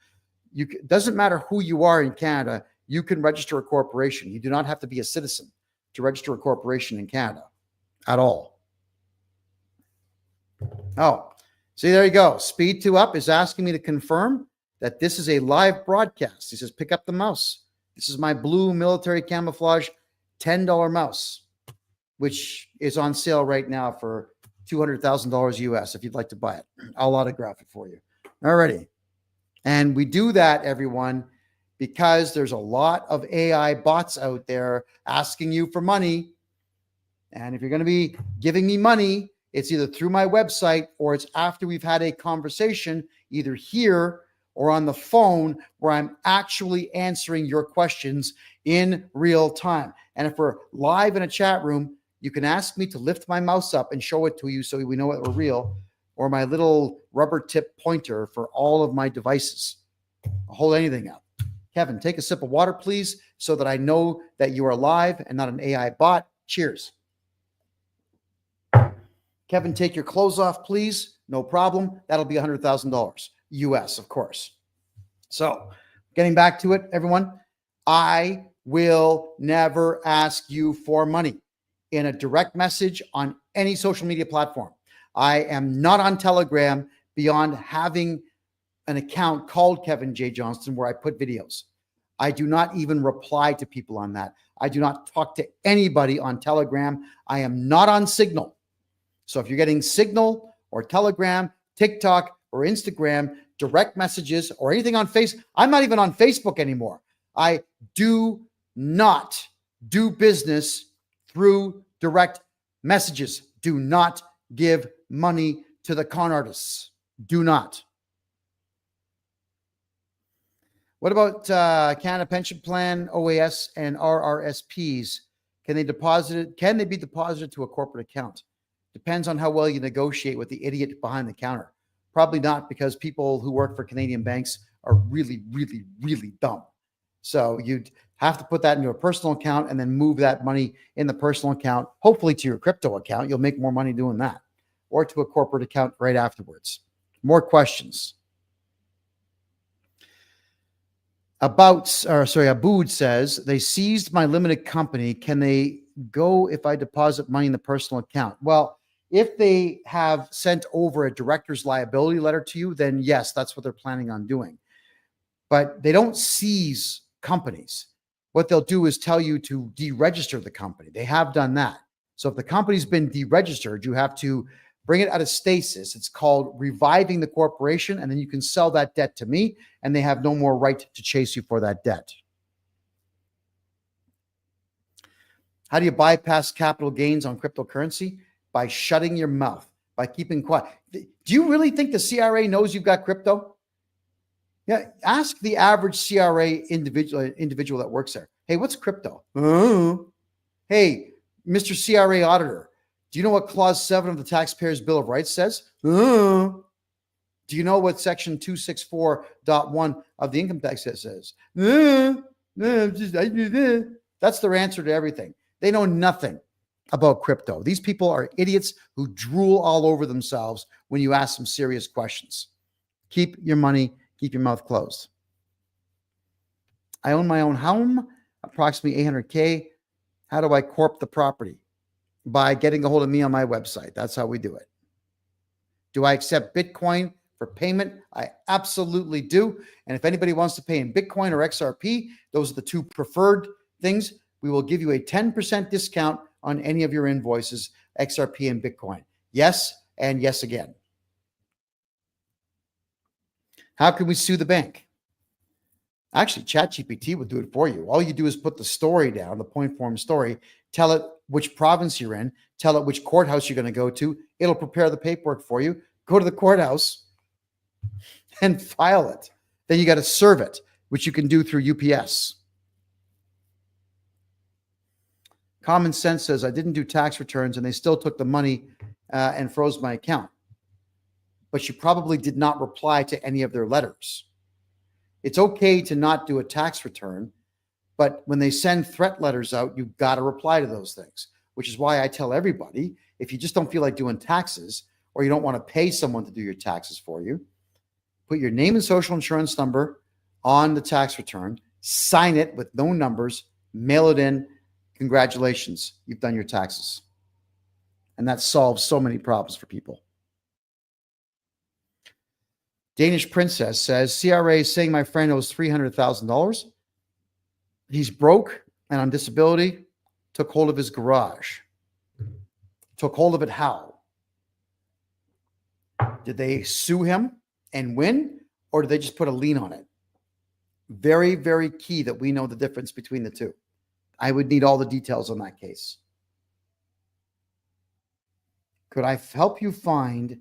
It doesn't matter who you are in Canada. You can register a corporation. You do not have to be a citizen to register a corporation in Canada at all. Oh, see, there you go. Speed2Up is asking me to confirm that this is a live broadcast. He says, pick up the mouse. This is my blue military camouflage $10 mouse, which is on sale right now for $200,000 US if you'd like to buy it. I'll autograph it for you. Alrighty. And we do that, everyone, because there's a lot of AI bots out there asking you for money. And if you're going to be giving me money, it's either through my website or it's after we've had a conversation, either here or on the phone, where I'm actually answering your questions in real time. And if we're live in a chat room, you can ask me to lift my mouse up and show it to you so we know that we're real, or my little rubber tip pointer for all of my devices. I'll hold anything up. Kevin, take a sip of water, please, so that I know that you are live and not an AI bot. Cheers. Kevin, take your clothes off, please. No problem. That'll be $100,000 US, of course. So getting back to it, everyone, I will never ask you for money in a direct message on any social media platform. I am not on Telegram beyond having an account called Kevin J. Johnston where I put videos. I do not even reply to people on that. I do not talk to anybody on Telegram. I am not on Signal. So if you're getting Signal or Telegram, TikTok or Instagram, direct messages or anything on Facebook, I'm not even on Facebook anymore. I do not do business through direct messages. Do not give money to the con artists. Do not. What about Canada Pension Plan, OAS, and RRSPs? Can they be deposited to a corporate account? Depends on how well you negotiate with the idiot behind the counter. Probably not, because people who work for Canadian banks are really, really, really dumb. So you'd have to put that into a personal account and then move that money in the personal account, hopefully to your crypto account. You'll make more money doing that, or to a corporate account right afterwards. More questions. Abood says, they seized my limited company. Can they go if I deposit money in the personal account? Well, if they have sent over a director's liability letter to you, then yes, that's what they're planning on doing. But they don't seize companies. What they'll do is tell you to deregister the company. They have done that. So if the company's been deregistered, you have to bring it out of stasis. It's called reviving the corporation, and then you can sell that debt to me, and they have no more right to chase you for that debt. How do you bypass capital gains on cryptocurrency? By shutting your mouth, by keeping quiet. Do you really think the CRA knows you've got crypto? Yeah, ask the average CRA individual that works there. Hey, what's crypto? Hey, Mr. CRA auditor, do you know what Clause 7 of the Taxpayers' Bill of Rights says? Do you know what Section 264.1 of the Income Tax says? That's their answer to everything. They know nothing about crypto. These people are idiots who drool all over themselves when you ask them serious questions. Keep your money, keep your mouth closed. I own my own home, approximately $800K. How do I corp the property? By getting a hold of me on my website. That's how we do it. Do I accept Bitcoin for payment? I absolutely do. And if anybody wants to pay in Bitcoin or XRP, those are the two preferred things. We will give you a 10% discount on any of your invoices, XRP and Bitcoin. Yes, and yes again. How can we sue the bank? Actually, ChatGPT will do it for you. All you do is put the story down, the point form story, tell it which province you're in, tell it which courthouse you're going to go to. It'll prepare the paperwork for you. Go to the courthouse and file it. Then you got to serve it, which you can do through UPS. Common Sense says, I didn't do tax returns and they still took the money and froze my account. But you probably did not reply to any of their letters. It's okay to not do a tax return, but when they send threat letters out, you've got to reply to those things, which is why I tell everybody, if you just don't feel like doing taxes or you don't want to pay someone to do your taxes for you, put your name and social insurance number on the tax return, sign it with no numbers, mail it in. Congratulations, you've done your taxes. And that solves so many problems for people. Danish Princess says, CRA is saying my friend owes $300,000. He's broke and on disability, took hold of his garage. Took hold of it how? Did they sue him and win, or did they just put a lien on it? Very, very key that we know the difference between the two. I would need all the details on that case. Could I help you find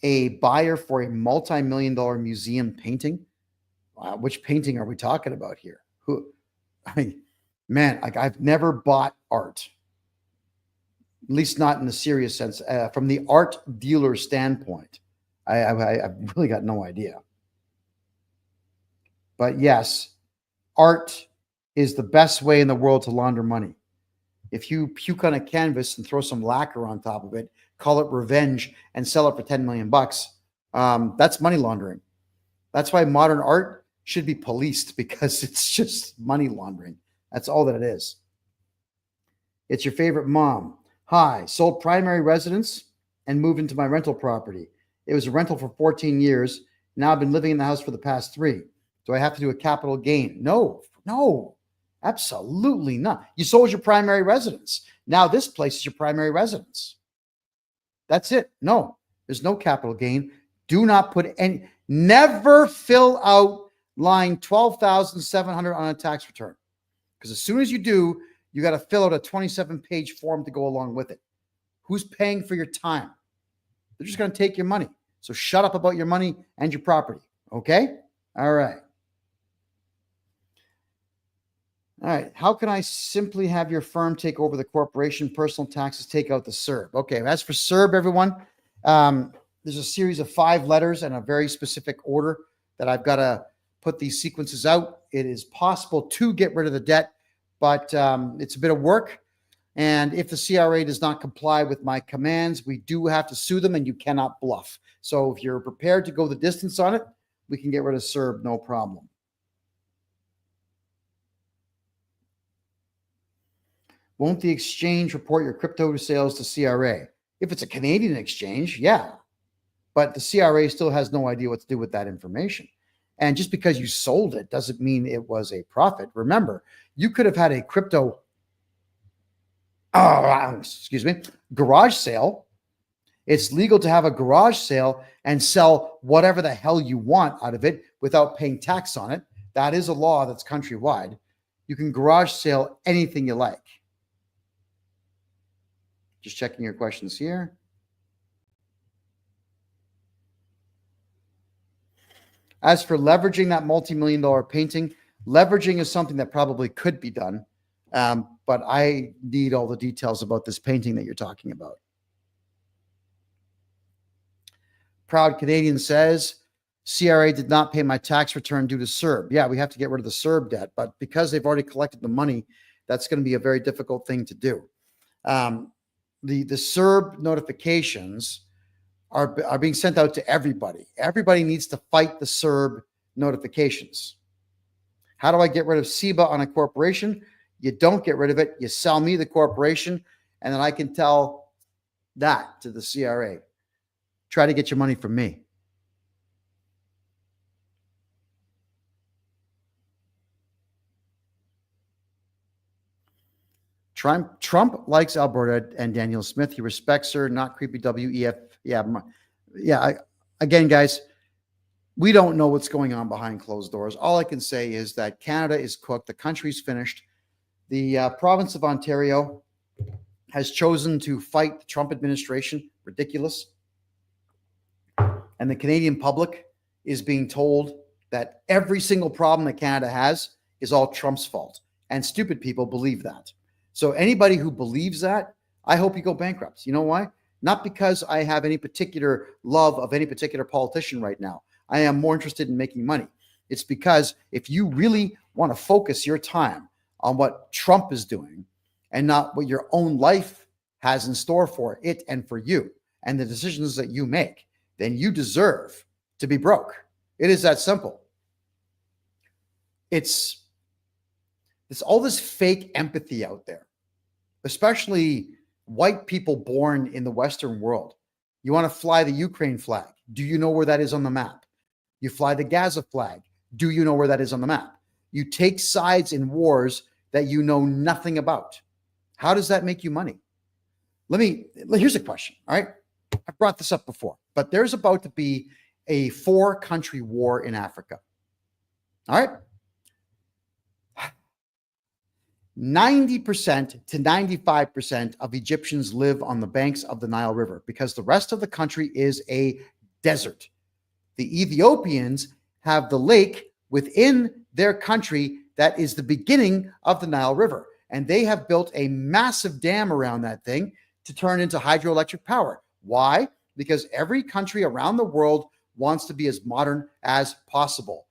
a buyer for a multi-million-dollar museum painting? Which painting are we talking about here? I've never bought art, at least not in the serious sense. From the art dealer standpoint, I've really got no idea. But yes, art is the best way in the world to launder money. If you puke on a canvas and throw some lacquer on top of it, call it revenge, and sell it for $10 million, that's money laundering. That's why modern art should be policed, because it's just money laundering. That's all that it is. It's your favorite mom. Hi, sold primary residence and moved into my rental property. It was a rental for 14 years. Now I've been living in the house for the past 3. Do I have to do a capital gain? No, absolutely not. You sold your primary residence. Now this place is your primary residence. That's it. No, there's no capital gain. Do not put any, never fill out line 12,700 on a tax return. Because as soon as you do, you got to fill out a 27-page form to go along with it. Who's paying for your time? They're just going to take your money. So shut up about your money and your property. Okay? All right. All right. How can I simply have your firm take over the corporation, personal taxes, take out the SERB? Okay. As for SERB, everyone, there's a series of 5 letters and a very specific order that I've got to put these sequences out. It is possible to get rid of the debt, but it's a bit of work. And if the CRA does not comply with my commands, we do have to sue them, and you cannot bluff. So if you're prepared to go the distance on it, we can get rid of SERB, no problem. Won't the exchange report your crypto sales to CRA? If it's a Canadian exchange, yeah. But the CRA still has no idea what to do with that information. And just because you sold it doesn't mean it was a profit. Remember, you could have had a crypto, garage sale. It's legal to have a garage sale and sell whatever the hell you want out of it without paying tax on it. That is a law that's countrywide. You can garage sale anything you like. Just checking your questions here. As for leveraging that multi-million-dollar painting, leveraging is something that probably could be done, but I need all the details about this painting that you're talking about. Proud Canadian says, CRA did not pay my tax return due to SERB. Yeah, we have to get rid of the SERB debt, but because they've already collected the money, that's going to be a very difficult thing to do. The SERB notifications are being sent out to everybody. Everybody needs to fight the SERB notifications. How do I get rid of SEBA on a corporation? You don't get rid of it. You sell me the corporation, and then I can tell that to the CRA. Try to get your money from me. Trump likes Alberta and Daniel Smith. He respects her, not creepy WEF. Again, guys, we don't know what's going on behind closed doors. All I can say is that Canada is cooked. The country's finished. The province of Ontario has chosen to fight the Trump administration. Ridiculous. And the Canadian public is being told that every single problem that Canada has is all Trump's fault. And stupid people believe that. So anybody who believes that, I hope you go bankrupt. You know why? Not because I have any particular love of any particular politician right now. I am more interested in making money. It's because if you really want to focus your time on what Trump is doing and not what your own life has in store for it and for you and the decisions that you make, then you deserve to be broke. It is that simple. It's all this fake empathy out there, especially white people born in the Western world. You want to fly the Ukraine flag. Do you know where that is on the map? You fly the Gaza flag. Do you know where that is on the map? You take sides in wars that you know nothing about. How does that make you money? Here's a question. All right. I've brought this up before, but there's about to be a 4-country war in Africa. All right. 90% to 95% of Egyptians live on the banks of the Nile River because the rest of the country is a desert. The Ethiopians have the lake within their country that is the beginning of the Nile River. And they have built a massive dam around that thing to turn into hydroelectric power. Why? Because every country around the world wants to be as modern as possible.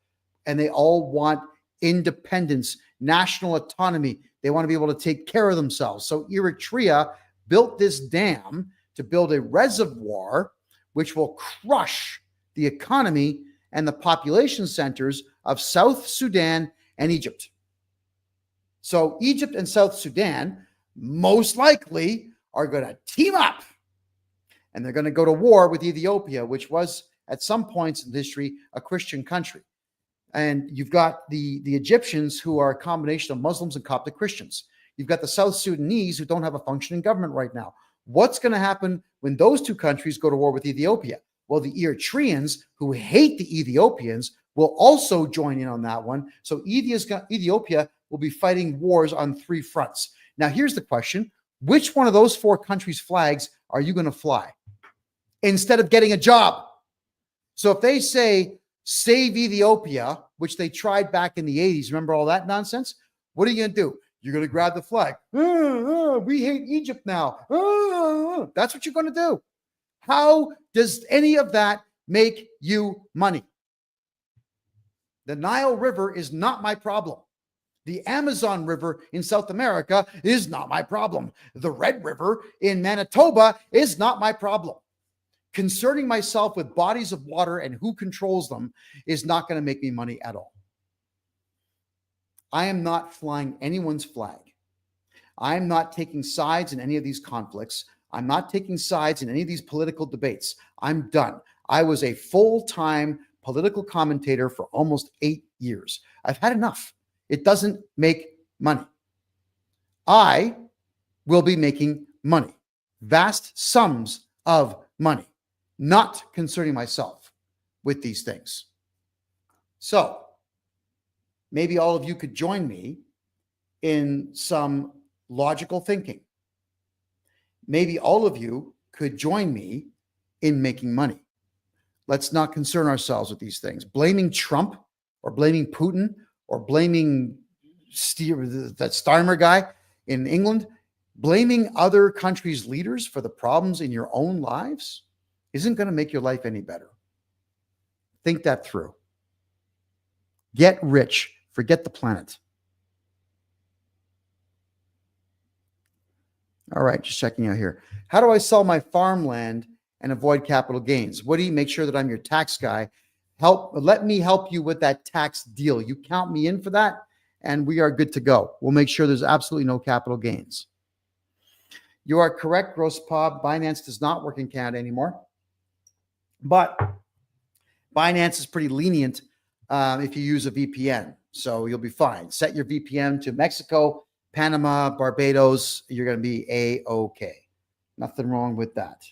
And they all want independence, national autonomy. They want to be able to take care of themselves. So Eritrea built this dam to build a reservoir which will crush the economy and the population centers of South Sudan and Egypt. So Egypt and South Sudan most likely are going to team up and they're going to go to war with Ethiopia, which was at some points in history a Christian country. And you've got the Egyptians, who are a combination of Muslims and Coptic Christians. You've got the South Sudanese, who don't have a functioning government right now. What's going to happen when those two countries go to war with Ethiopia? Well, the Eritreans, who hate the Ethiopians, will also join in on that one. So Ethiopia will be fighting wars on 3 fronts. Now, here's the question. Which one of those 4 countries' flags are you going to fly instead of getting a job? So if they say, save Ethiopia, which they tried back in the 80s, remember all that nonsense? What are you going to do? You're going to grab the flag. We hate Egypt now. That's what you're going to do. How does any of that make you money? The Nile River is not my problem. The Amazon River in South America is not my problem. The Red River in Manitoba is not my problem. Concerning myself with bodies of water and who controls them is not going to make me money at all. I am not flying anyone's flag. I am not taking sides in any of these conflicts. I'm not taking sides in any of these political debates. I'm done. I was a full-time political commentator for almost 8 years. I've had enough. It doesn't make money. I will be making money, vast sums of money, not concerning myself with these things. So maybe all of you could join me in some logical thinking. Maybe all of you could join me in making money. Let's not concern ourselves with these things. Blaming Trump or blaming Putin or blaming that Starmer guy in England, blaming other countries' leaders for the problems in your own lives isn't going to make your life any better. Think that through. Get rich. Forget the planet. All right, just checking out here. How do I sell my farmland and avoid capital gains? Woody, make sure that I'm your tax guy. Let me help you with that tax deal. You count me in for that, and we are good to go. We'll make sure there's absolutely no capital gains. You are correct, Gross Pop. Binance does not work in Canada anymore, but Binance is pretty lenient if you use a VPN, so you'll be fine. Set your VPN to Mexico, Panama, Barbados. You're going to be A-okay. Nothing wrong with that.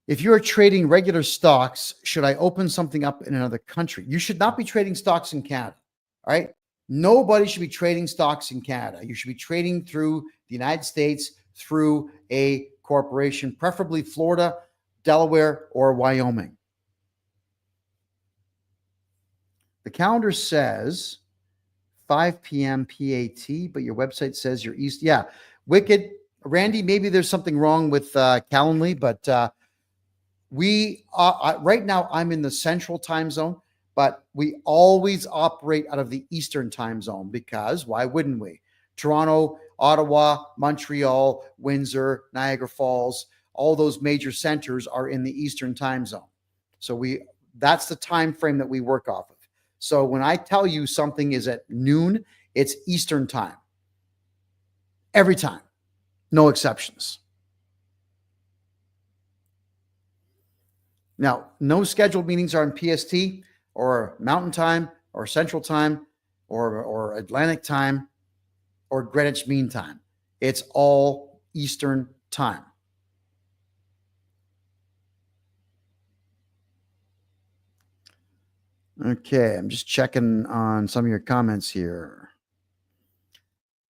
If you are trading regular stocks, should I open something up in another country? You should not be trading stocks in Canada. All right. Nobody should be trading stocks in Canada. You should be trading through the United States through a corporation, preferably Florida, Delaware, or Wyoming. The calendar says 5 p.m. PAT, but your website says you're East. Yeah. Wicked. Randy, maybe there's something wrong with Calendly, but we right now I'm in the central time zone, but we always operate out of the Eastern time zone because why wouldn't we? Toronto, Ottawa, Montreal, Windsor, Niagara Falls, all those major centers are in the Eastern time zone. So that's the time frame that we work off of. So when I tell you something is at noon, it's Eastern time. Every time. No exceptions. Now, no scheduled meetings are in PST or Mountain Time or Central Time or Atlantic Time or Greenwich Mean Time. It's all Eastern Time. Okay, I'm just checking on some of your comments here.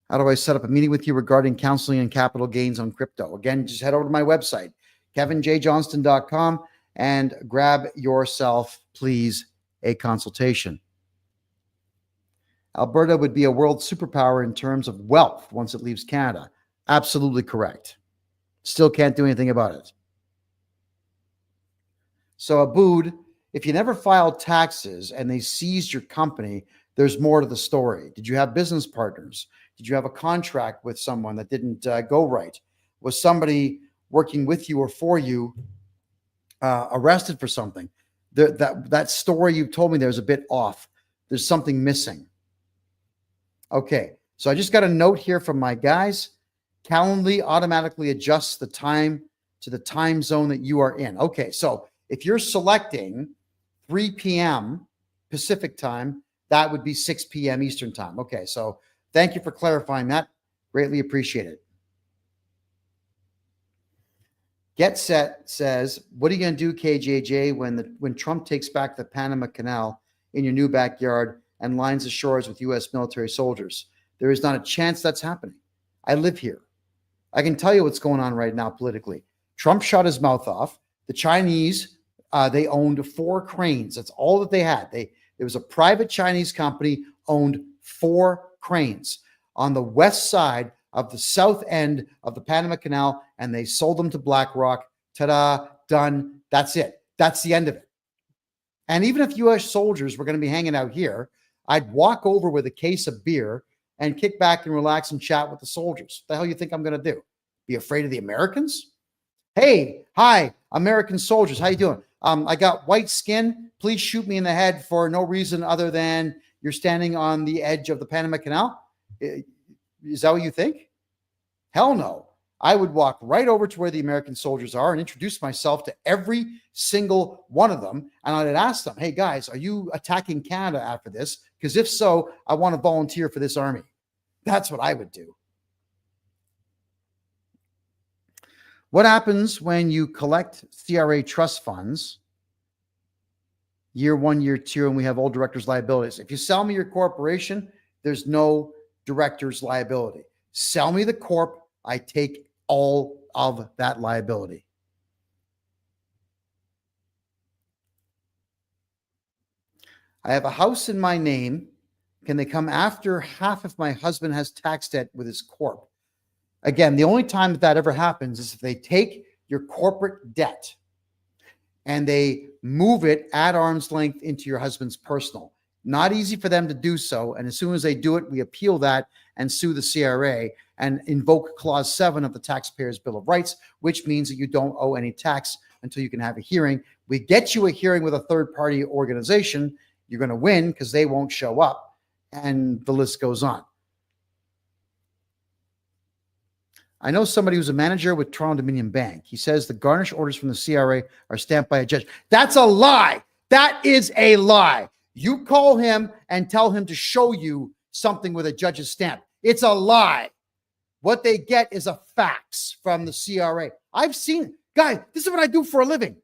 How do I set up a meeting with you regarding counseling and capital gains on crypto? Again, just head over to my website, kevinjjohnston.com. and grab yourself, please, a consultation. Alberta would be a world superpower in terms of wealth once it leaves Canada. Absolutely correct. Still can't do anything about it. So, Abood, if you never filed taxes and they seized your company, there's more to the story. Did you have business partners? Did you have a contract with someone that didn't go right? Was somebody working with you or for you arrested for something? That story you told me there's a bit off. There's something missing. Okay, so I just got a note here from my guys. Calendly automatically adjusts the time to the time zone that you are in. Okay, so if you're selecting 3 p.m. Pacific time, that would be 6 p.m. Eastern time. Okay, so thank you for clarifying that. Greatly appreciate it. Get Set says, what are you going to do, KJJ, when Trump takes back the Panama Canal in your new backyard and lines the shores with U.S. military soldiers? There is not a chance that's happening. I live here. I can tell you what's going on right now politically. Trump shut his mouth off. The Chinese, they owned 4 cranes. That's all that they had. There was a private Chinese company owned 4 cranes on the west side of the south end of the Panama Canal, and they sold them to BlackRock. Ta-da, done. That's it. That's the end of it. And even if U.S. soldiers were going to be hanging out here, I'd walk over with a case of beer and kick back and relax and chat with the soldiers. What the hell you think I'm going to do? Be afraid of the Americans? Hey, hi, American soldiers. How you doing? I got white skin. Please shoot me in the head for no reason other than you're standing on the edge of the Panama Canal. Is that what you think? Hell no. I would walk right over to where the American soldiers are and introduce myself to every single one of them. And I'd ask them, hey guys, are you attacking Canada after this? Because if so, I want to volunteer for this army. That's what I would do. What happens when you collect CRA trust funds year 1, year 2, and we have all directors' liabilities? If you sell me your corporation, there's no director's liability. Sell me the corp, I take all of that liability. I have a house in my name. Can they come after half if my husband has tax debt with his corp? Again, the only time that ever happens is if they take your corporate debt and they move it at arm's length into your husband's personal. Not easy for them to do so. And as soon as they do it, we appeal that and sue the CRA and invoke Clause 7 of the Taxpayers' Bill of Rights, which means that you don't owe any tax until you can have a hearing. We get you a hearing with a third-party organization. You're going to win because they won't show up. And the list goes on. I know somebody who's a manager with Toronto Dominion Bank. He says the garnish orders from the CRA are stamped by a judge. That's a lie. That is a lie. You call him and tell him to show you something with a judge's stamp. It's a lie. What they get is a fax from the CRA. I've seen it. Guys, this is what I do for a living.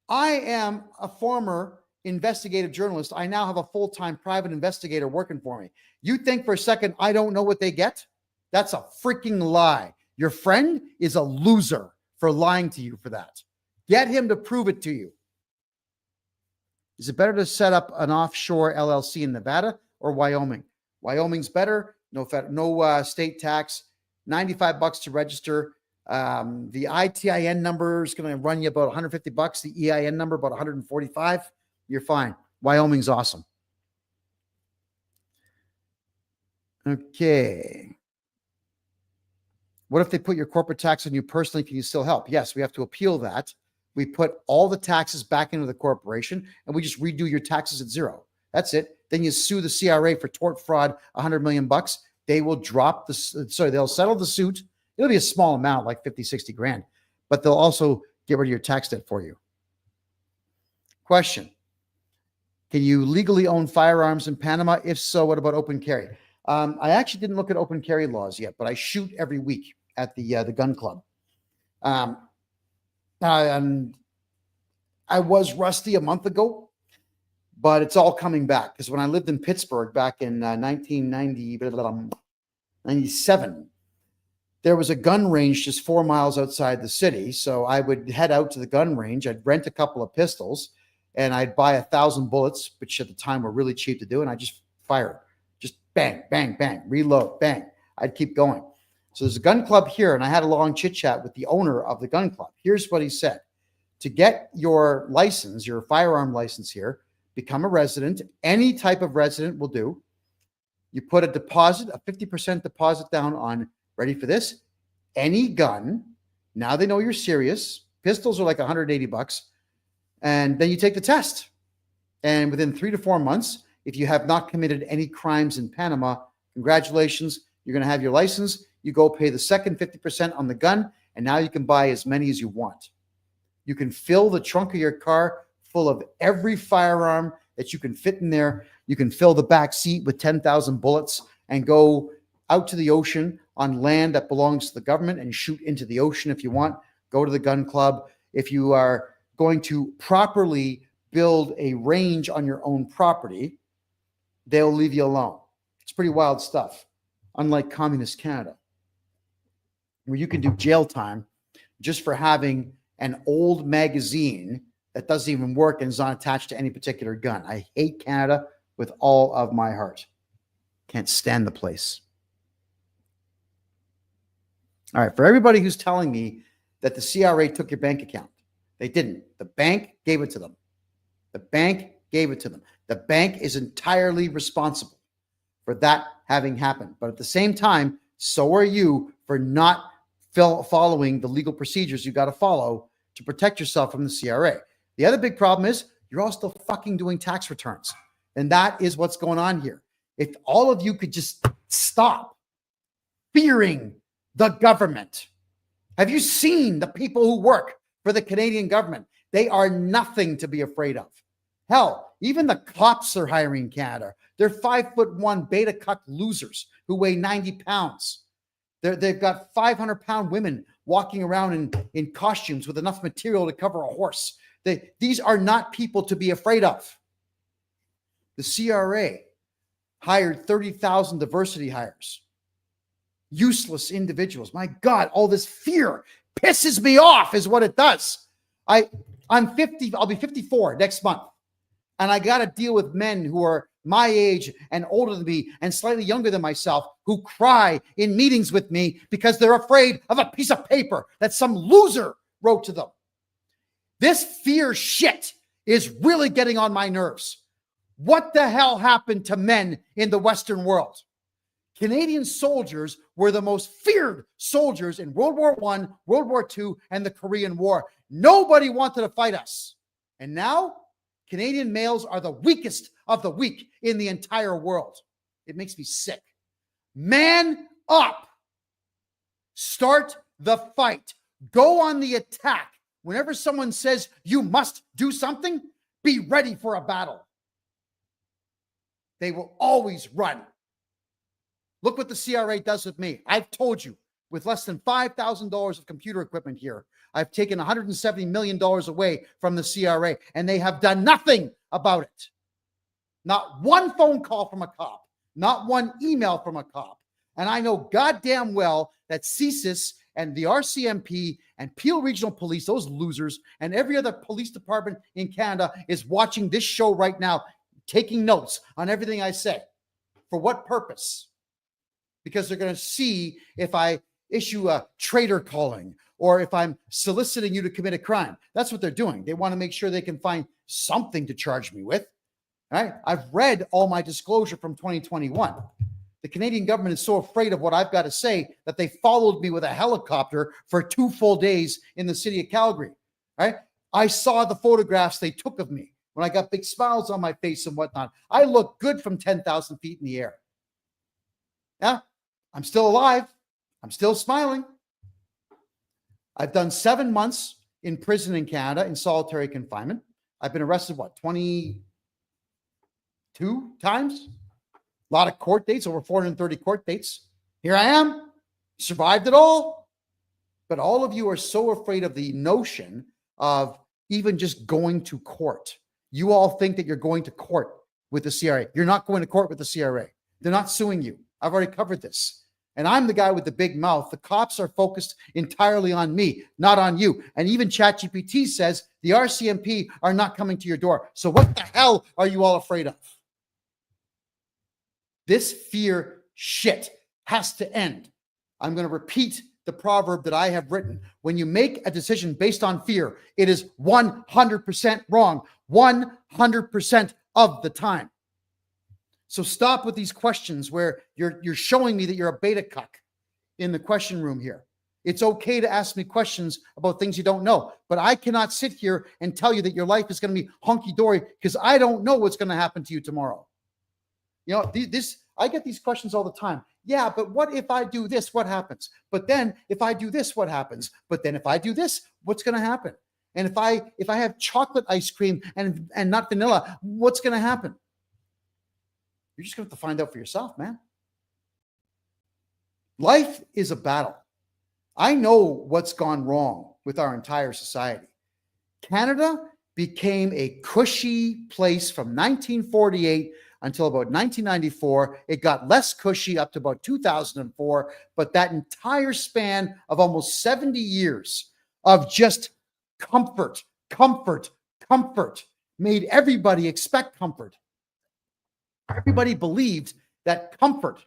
I am a former investigative journalist. I now have a full-time private investigator working for me. You think for a second I don't know what they get? That's a freaking lie. Your friend is a loser for lying to you for that. Get him to prove it to you. Is it better to set up an offshore LLC in Nevada or Wyoming? Wyoming's better. No state tax. $95 to register. The ITIN number is going to run you about $150. The EIN number about $145. You're fine. Wyoming's awesome. Okay. What if they put your corporate tax on you personally? Can you still help? Yes, we have to appeal that. We put all the taxes back into the corporation and we just redo your taxes at zero. That's it. Then you sue the CRA for tort fraud, $100 million. They will drop they'll settle the suit. It'll be a small amount, like 50, 60 grand, but they'll also get rid of your tax debt for you. Question. Can you legally own firearms in Panama? If so, what about open carry? I actually didn't look at open carry laws yet, but I shoot every week at the gun club. And I was rusty a month ago, but it's all coming back because when I lived in Pittsburgh back in 1997, there was a gun range just 4 miles outside the city. So I would head out to the gun range. I'd rent a couple of pistols and I'd buy 1,000 bullets, which at the time were really cheap to do. And I just fire, just bang, bang, bang, reload, bang. I'd keep going. So there's a gun club here, and I had a long chit chat with the owner of the gun club. Here's what he said. To get your license, your firearm license here, become a resident. Any type of resident will do. You put a deposit, a 50% deposit down on, ready for this, any gun. Now they know you're serious. Pistols are like $180. And then you take the test. And within 3 to 4 months, if you have not committed any crimes in Panama, congratulations, you're going to have your license. You go pay the second 50% on the gun, and now you can buy as many as you want. You can fill the trunk of your car full of every firearm that you can fit in there. You can fill the back seat with 10,000 bullets and go out to the ocean on land that belongs to the government and shoot into the ocean if you want. Go to the gun club. If you are going to properly build a range on your own property, they'll leave you alone. It's pretty wild stuff, unlike communist Canada, where you can do jail time just for having an old magazine that doesn't even work and is not attached to any particular gun. I hate Canada with all of my heart. Can't stand the place. All right, for everybody who's telling me that the CRA took your bank account, they didn't. The bank gave it to them. The bank gave it to them. The bank is entirely responsible for that having happened. But at the same time, so are you for not following the legal procedures you got to follow to protect yourself from the CRA. The other big problem is you're all still fucking doing tax returns. And that is what's going on here. If all of you could just stop fearing the government. Have you seen the people who work for the Canadian government? They are nothing to be afraid of. Hell, even the cops are hiring in Canada. They're 5'1" beta cuck losers who weigh 90 pounds. They've got 500-pound women walking around in costumes with enough material to cover a horse. These are not people to be afraid of. The CRA hired 30,000 diversity hires. Useless individuals. My God, all this fear pisses me off is what it does. I'm 50, I'll be 54 next month. And I got to deal with men who are my age and older than me and slightly younger than myself who cry in meetings with me because they're afraid of a piece of paper that some loser wrote to them. This fear shit is really getting on my nerves. What the hell happened to men in the Western world? Canadian soldiers were the most feared soldiers in World War I, World War II, and the Korean War. Nobody wanted to fight us. And now Canadian males are the weakest of the weak in the entire world. It makes me sick. Man up. Start the fight. Go on the attack. Whenever someone says you must do something, be ready for a battle. They will always run. Look what the CRA does with me. I've told you, with less than $5,000 of computer equipment here, I've taken $170 million away from the CRA, and they have done nothing about it. Not one phone call from a cop, not one email from a cop. And I know goddamn well that CSIS and the RCMP and Peel Regional Police, those losers, and every other police department in Canada is watching this show right now, taking notes on everything I say. For what purpose? Because they're going to see if I issue a traitor calling or if I'm soliciting you to commit a crime. That's what they're doing. They want to make sure they can find something to charge me with. All right? I've read all my disclosure from 2021. The Canadian government is so afraid of what I've got to say that they followed me with a helicopter for 2 full days in the city of Calgary. All right? I saw the photographs they took of me when I got big smiles on my face and whatnot. I look good from 10,000 feet in the air. Yeah? I'm still alive. I'm still smiling. I've done 7 months in prison in Canada in solitary confinement. I've been arrested, 22 times? A lot of court dates, over 430 court dates. Here I am, survived it all. But all of you are so afraid of the notion of even just going to court. You all think that you're going to court with the CRA. You're not going to court with the CRA. They're not suing you. I've already covered this. And I'm the guy with the big mouth. The cops are focused entirely on me, not on you. And even ChatGPT says the RCMP are not coming to your door. So what the hell are you all afraid of? This fear shit has to end. I'm going to repeat the proverb that I have written. When you make a decision based on fear, it is 100% wrong, 100% of the time. So stop with these questions where you're showing me that you're a beta cuck in the question room here. It's okay to ask me questions about things you don't know, but I cannot sit here and tell you that your life is going to be hunky-dory because I don't know what's going to happen to you tomorrow. You know, I get these questions all the time. Yeah, but what if I do this? What happens? But then if I do this, what happens? But then if I do this, what's going to happen? And if I have chocolate ice cream and not vanilla, what's going to happen? You're just going to have to find out for yourself, man. Life is a battle. I know what's gone wrong with our entire society. Canada became a cushy place from 1948 until about 1994. It got less cushy up to about 2004, but that entire span of almost 70 years of just comfort, comfort made everybody expect comfort. Everybody believed that comfort,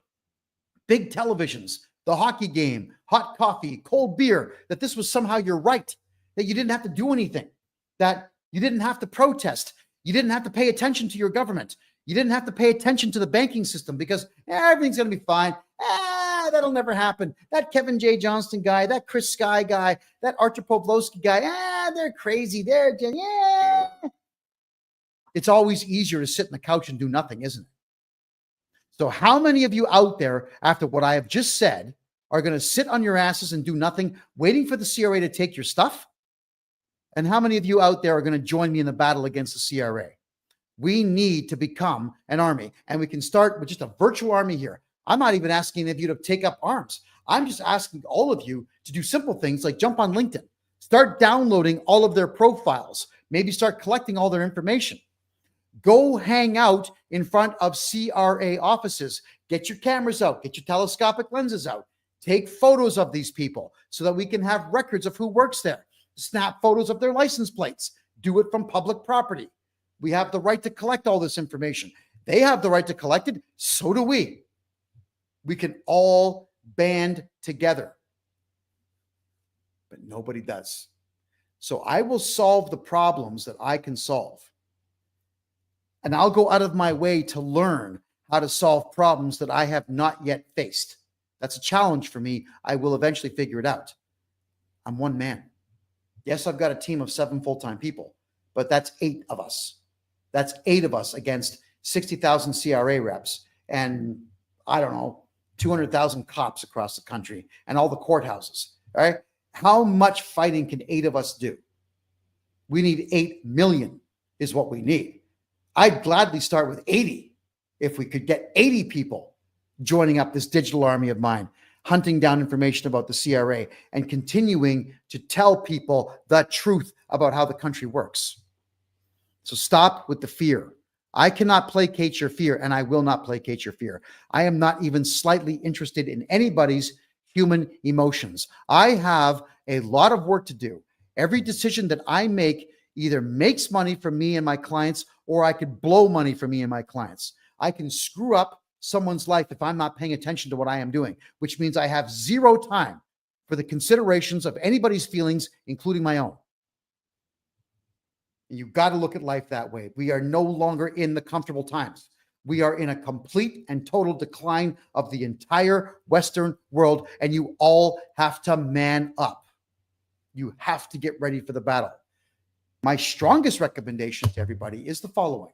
big televisions, the hockey game, hot coffee, cold beer, that this was somehow your right, that you didn't have to do anything, that you didn't have to protest, you didn't have to pay attention to your government, you didn't have to pay attention to the banking system because everything's going to be fine. That'll never happen. That Kevin J. Johnston guy, that Chris Sky guy, that Artur Pawlowski guy, they're crazy. Yeah. It's always easier to sit on the couch and do nothing, isn't it? So how many of you out there, after what I have just said, are going to sit on your asses and do nothing, waiting for the CRA to take your stuff? And how many of you out there are going to join me in the battle against the CRA? We need to become an army, and we can start with just a virtual army here. I'm not even asking any of you to take up arms. I'm just asking all of you to do simple things like jump on LinkedIn, start downloading all of their profiles, maybe start collecting all their information. Go hang out in front of CRA offices. Get your cameras out, get your telescopic lenses out, take photos of these people so that we can have records of who works there. Snap photos of their license plates. Do it from public property. We have the right to collect all this information. They have the right to collect it. So do we. We can all band together. But nobody does. So I will solve the problems that I can solve. And I'll go out of my way to learn how to solve problems that I have not yet faced. That's a challenge for me. I will eventually figure it out. I'm one man. Yes, I've got a team of 7 full-time people, but that's 8 of us. That's 8 of us against 60,000 CRA reps and, I don't know, 200,000 cops across the country and all the courthouses. All right. How much fighting can 8 of us do? We need 8 million is what we need. I'd gladly start with 80 if we could get 80 people joining up this digital army of mine, hunting down information about the CRA and continuing to tell people the truth about how the country works. So stop with the fear. I cannot placate your fear, and I will not placate your fear. I am not even slightly interested in anybody's human emotions. I have a lot of work to do. Every decision that I make either makes money for me and my clients, or I could blow money for me and my clients. I can screw up someone's life if I'm not paying attention to what I am doing, which means I have 0 time for the considerations of anybody's feelings, including my own. You've got to look at life that way. We are no longer in the comfortable times. We are in a complete and total decline of the entire Western world, and you all have to man up. You have to get ready for the battle. My strongest recommendation to everybody is the following.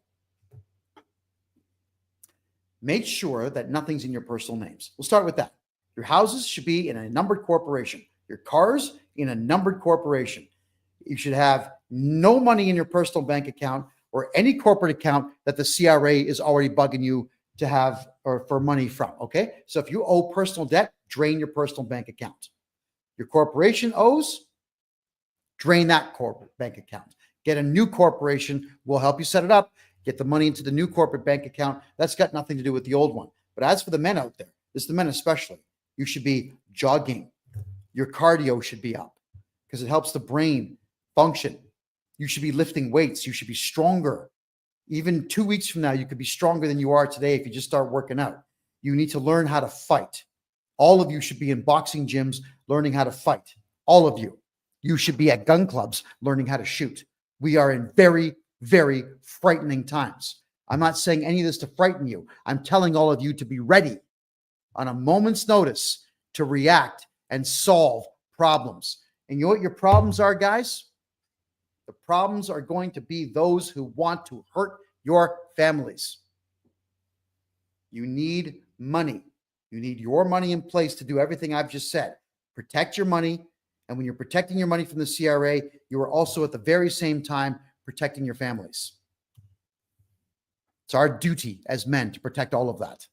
Make sure that nothing's in your personal names. We'll start with that. Your houses should be in a numbered corporation. Your cars in a numbered corporation. You should have no money in your personal bank account or any corporate account that the CRA is already bugging you to have or for money from. Okay. So if you owe personal debt, drain your personal bank account. Your corporation owes, drain that corporate bank account. Get a new corporation. We'll help you set it up. Get the money into the new corporate bank account. That's got nothing to do with the old one. But as for the men out there, this is the men especially, you should be jogging. Your cardio should be up because it helps the brain function. You should be lifting weights. You should be stronger. Even 2 weeks from now, you could be stronger than you are today if you just start working out. You need to learn how to fight. All of you should be in boxing gyms learning how to fight. All of you. You should be at gun clubs learning how to shoot. We are in very, very frightening times. I'm not saying any of this to frighten you. I'm telling all of you to be ready on a moment's notice to react and solve problems. And you know what your problems are, guys? The problems are going to be those who want to hurt your families. You need money. You need your money in place to do everything I've just said. Protect your money. And when you're protecting your money from the CRA, you are also at the very same time protecting your families. It's our duty as men to protect all of that.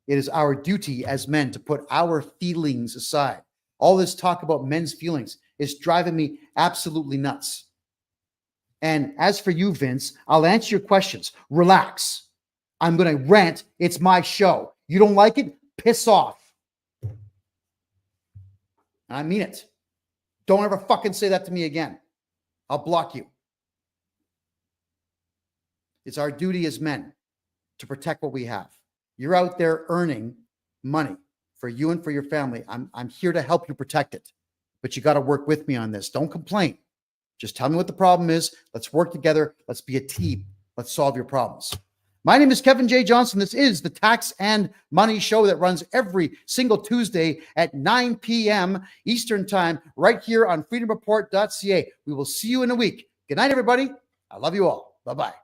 It is our duty as men to put our feelings aside. All this talk about men's feelings is driving me absolutely nuts. And as for you, Vince, I'll answer your questions. Relax. I'm going to rant. It's my show. You don't like it? Piss off. And I mean it. Don't ever fucking say that to me again. I'll block you. It's our duty as men to protect what we have. You're out there earning money for you and for your family. I'm here to help you protect it, but you got to work with me on this. Don't complain. Just tell me what the problem is. Let's work together. Let's be a team. Let's solve your problems. My name is Kevin J. Johnston. This is the Tax and Money Show that runs every single Tuesday at 9 p.m. Eastern Time, right here on freedomreport.ca. We will see you in a week. Good night, everybody. I love you all. Bye-bye.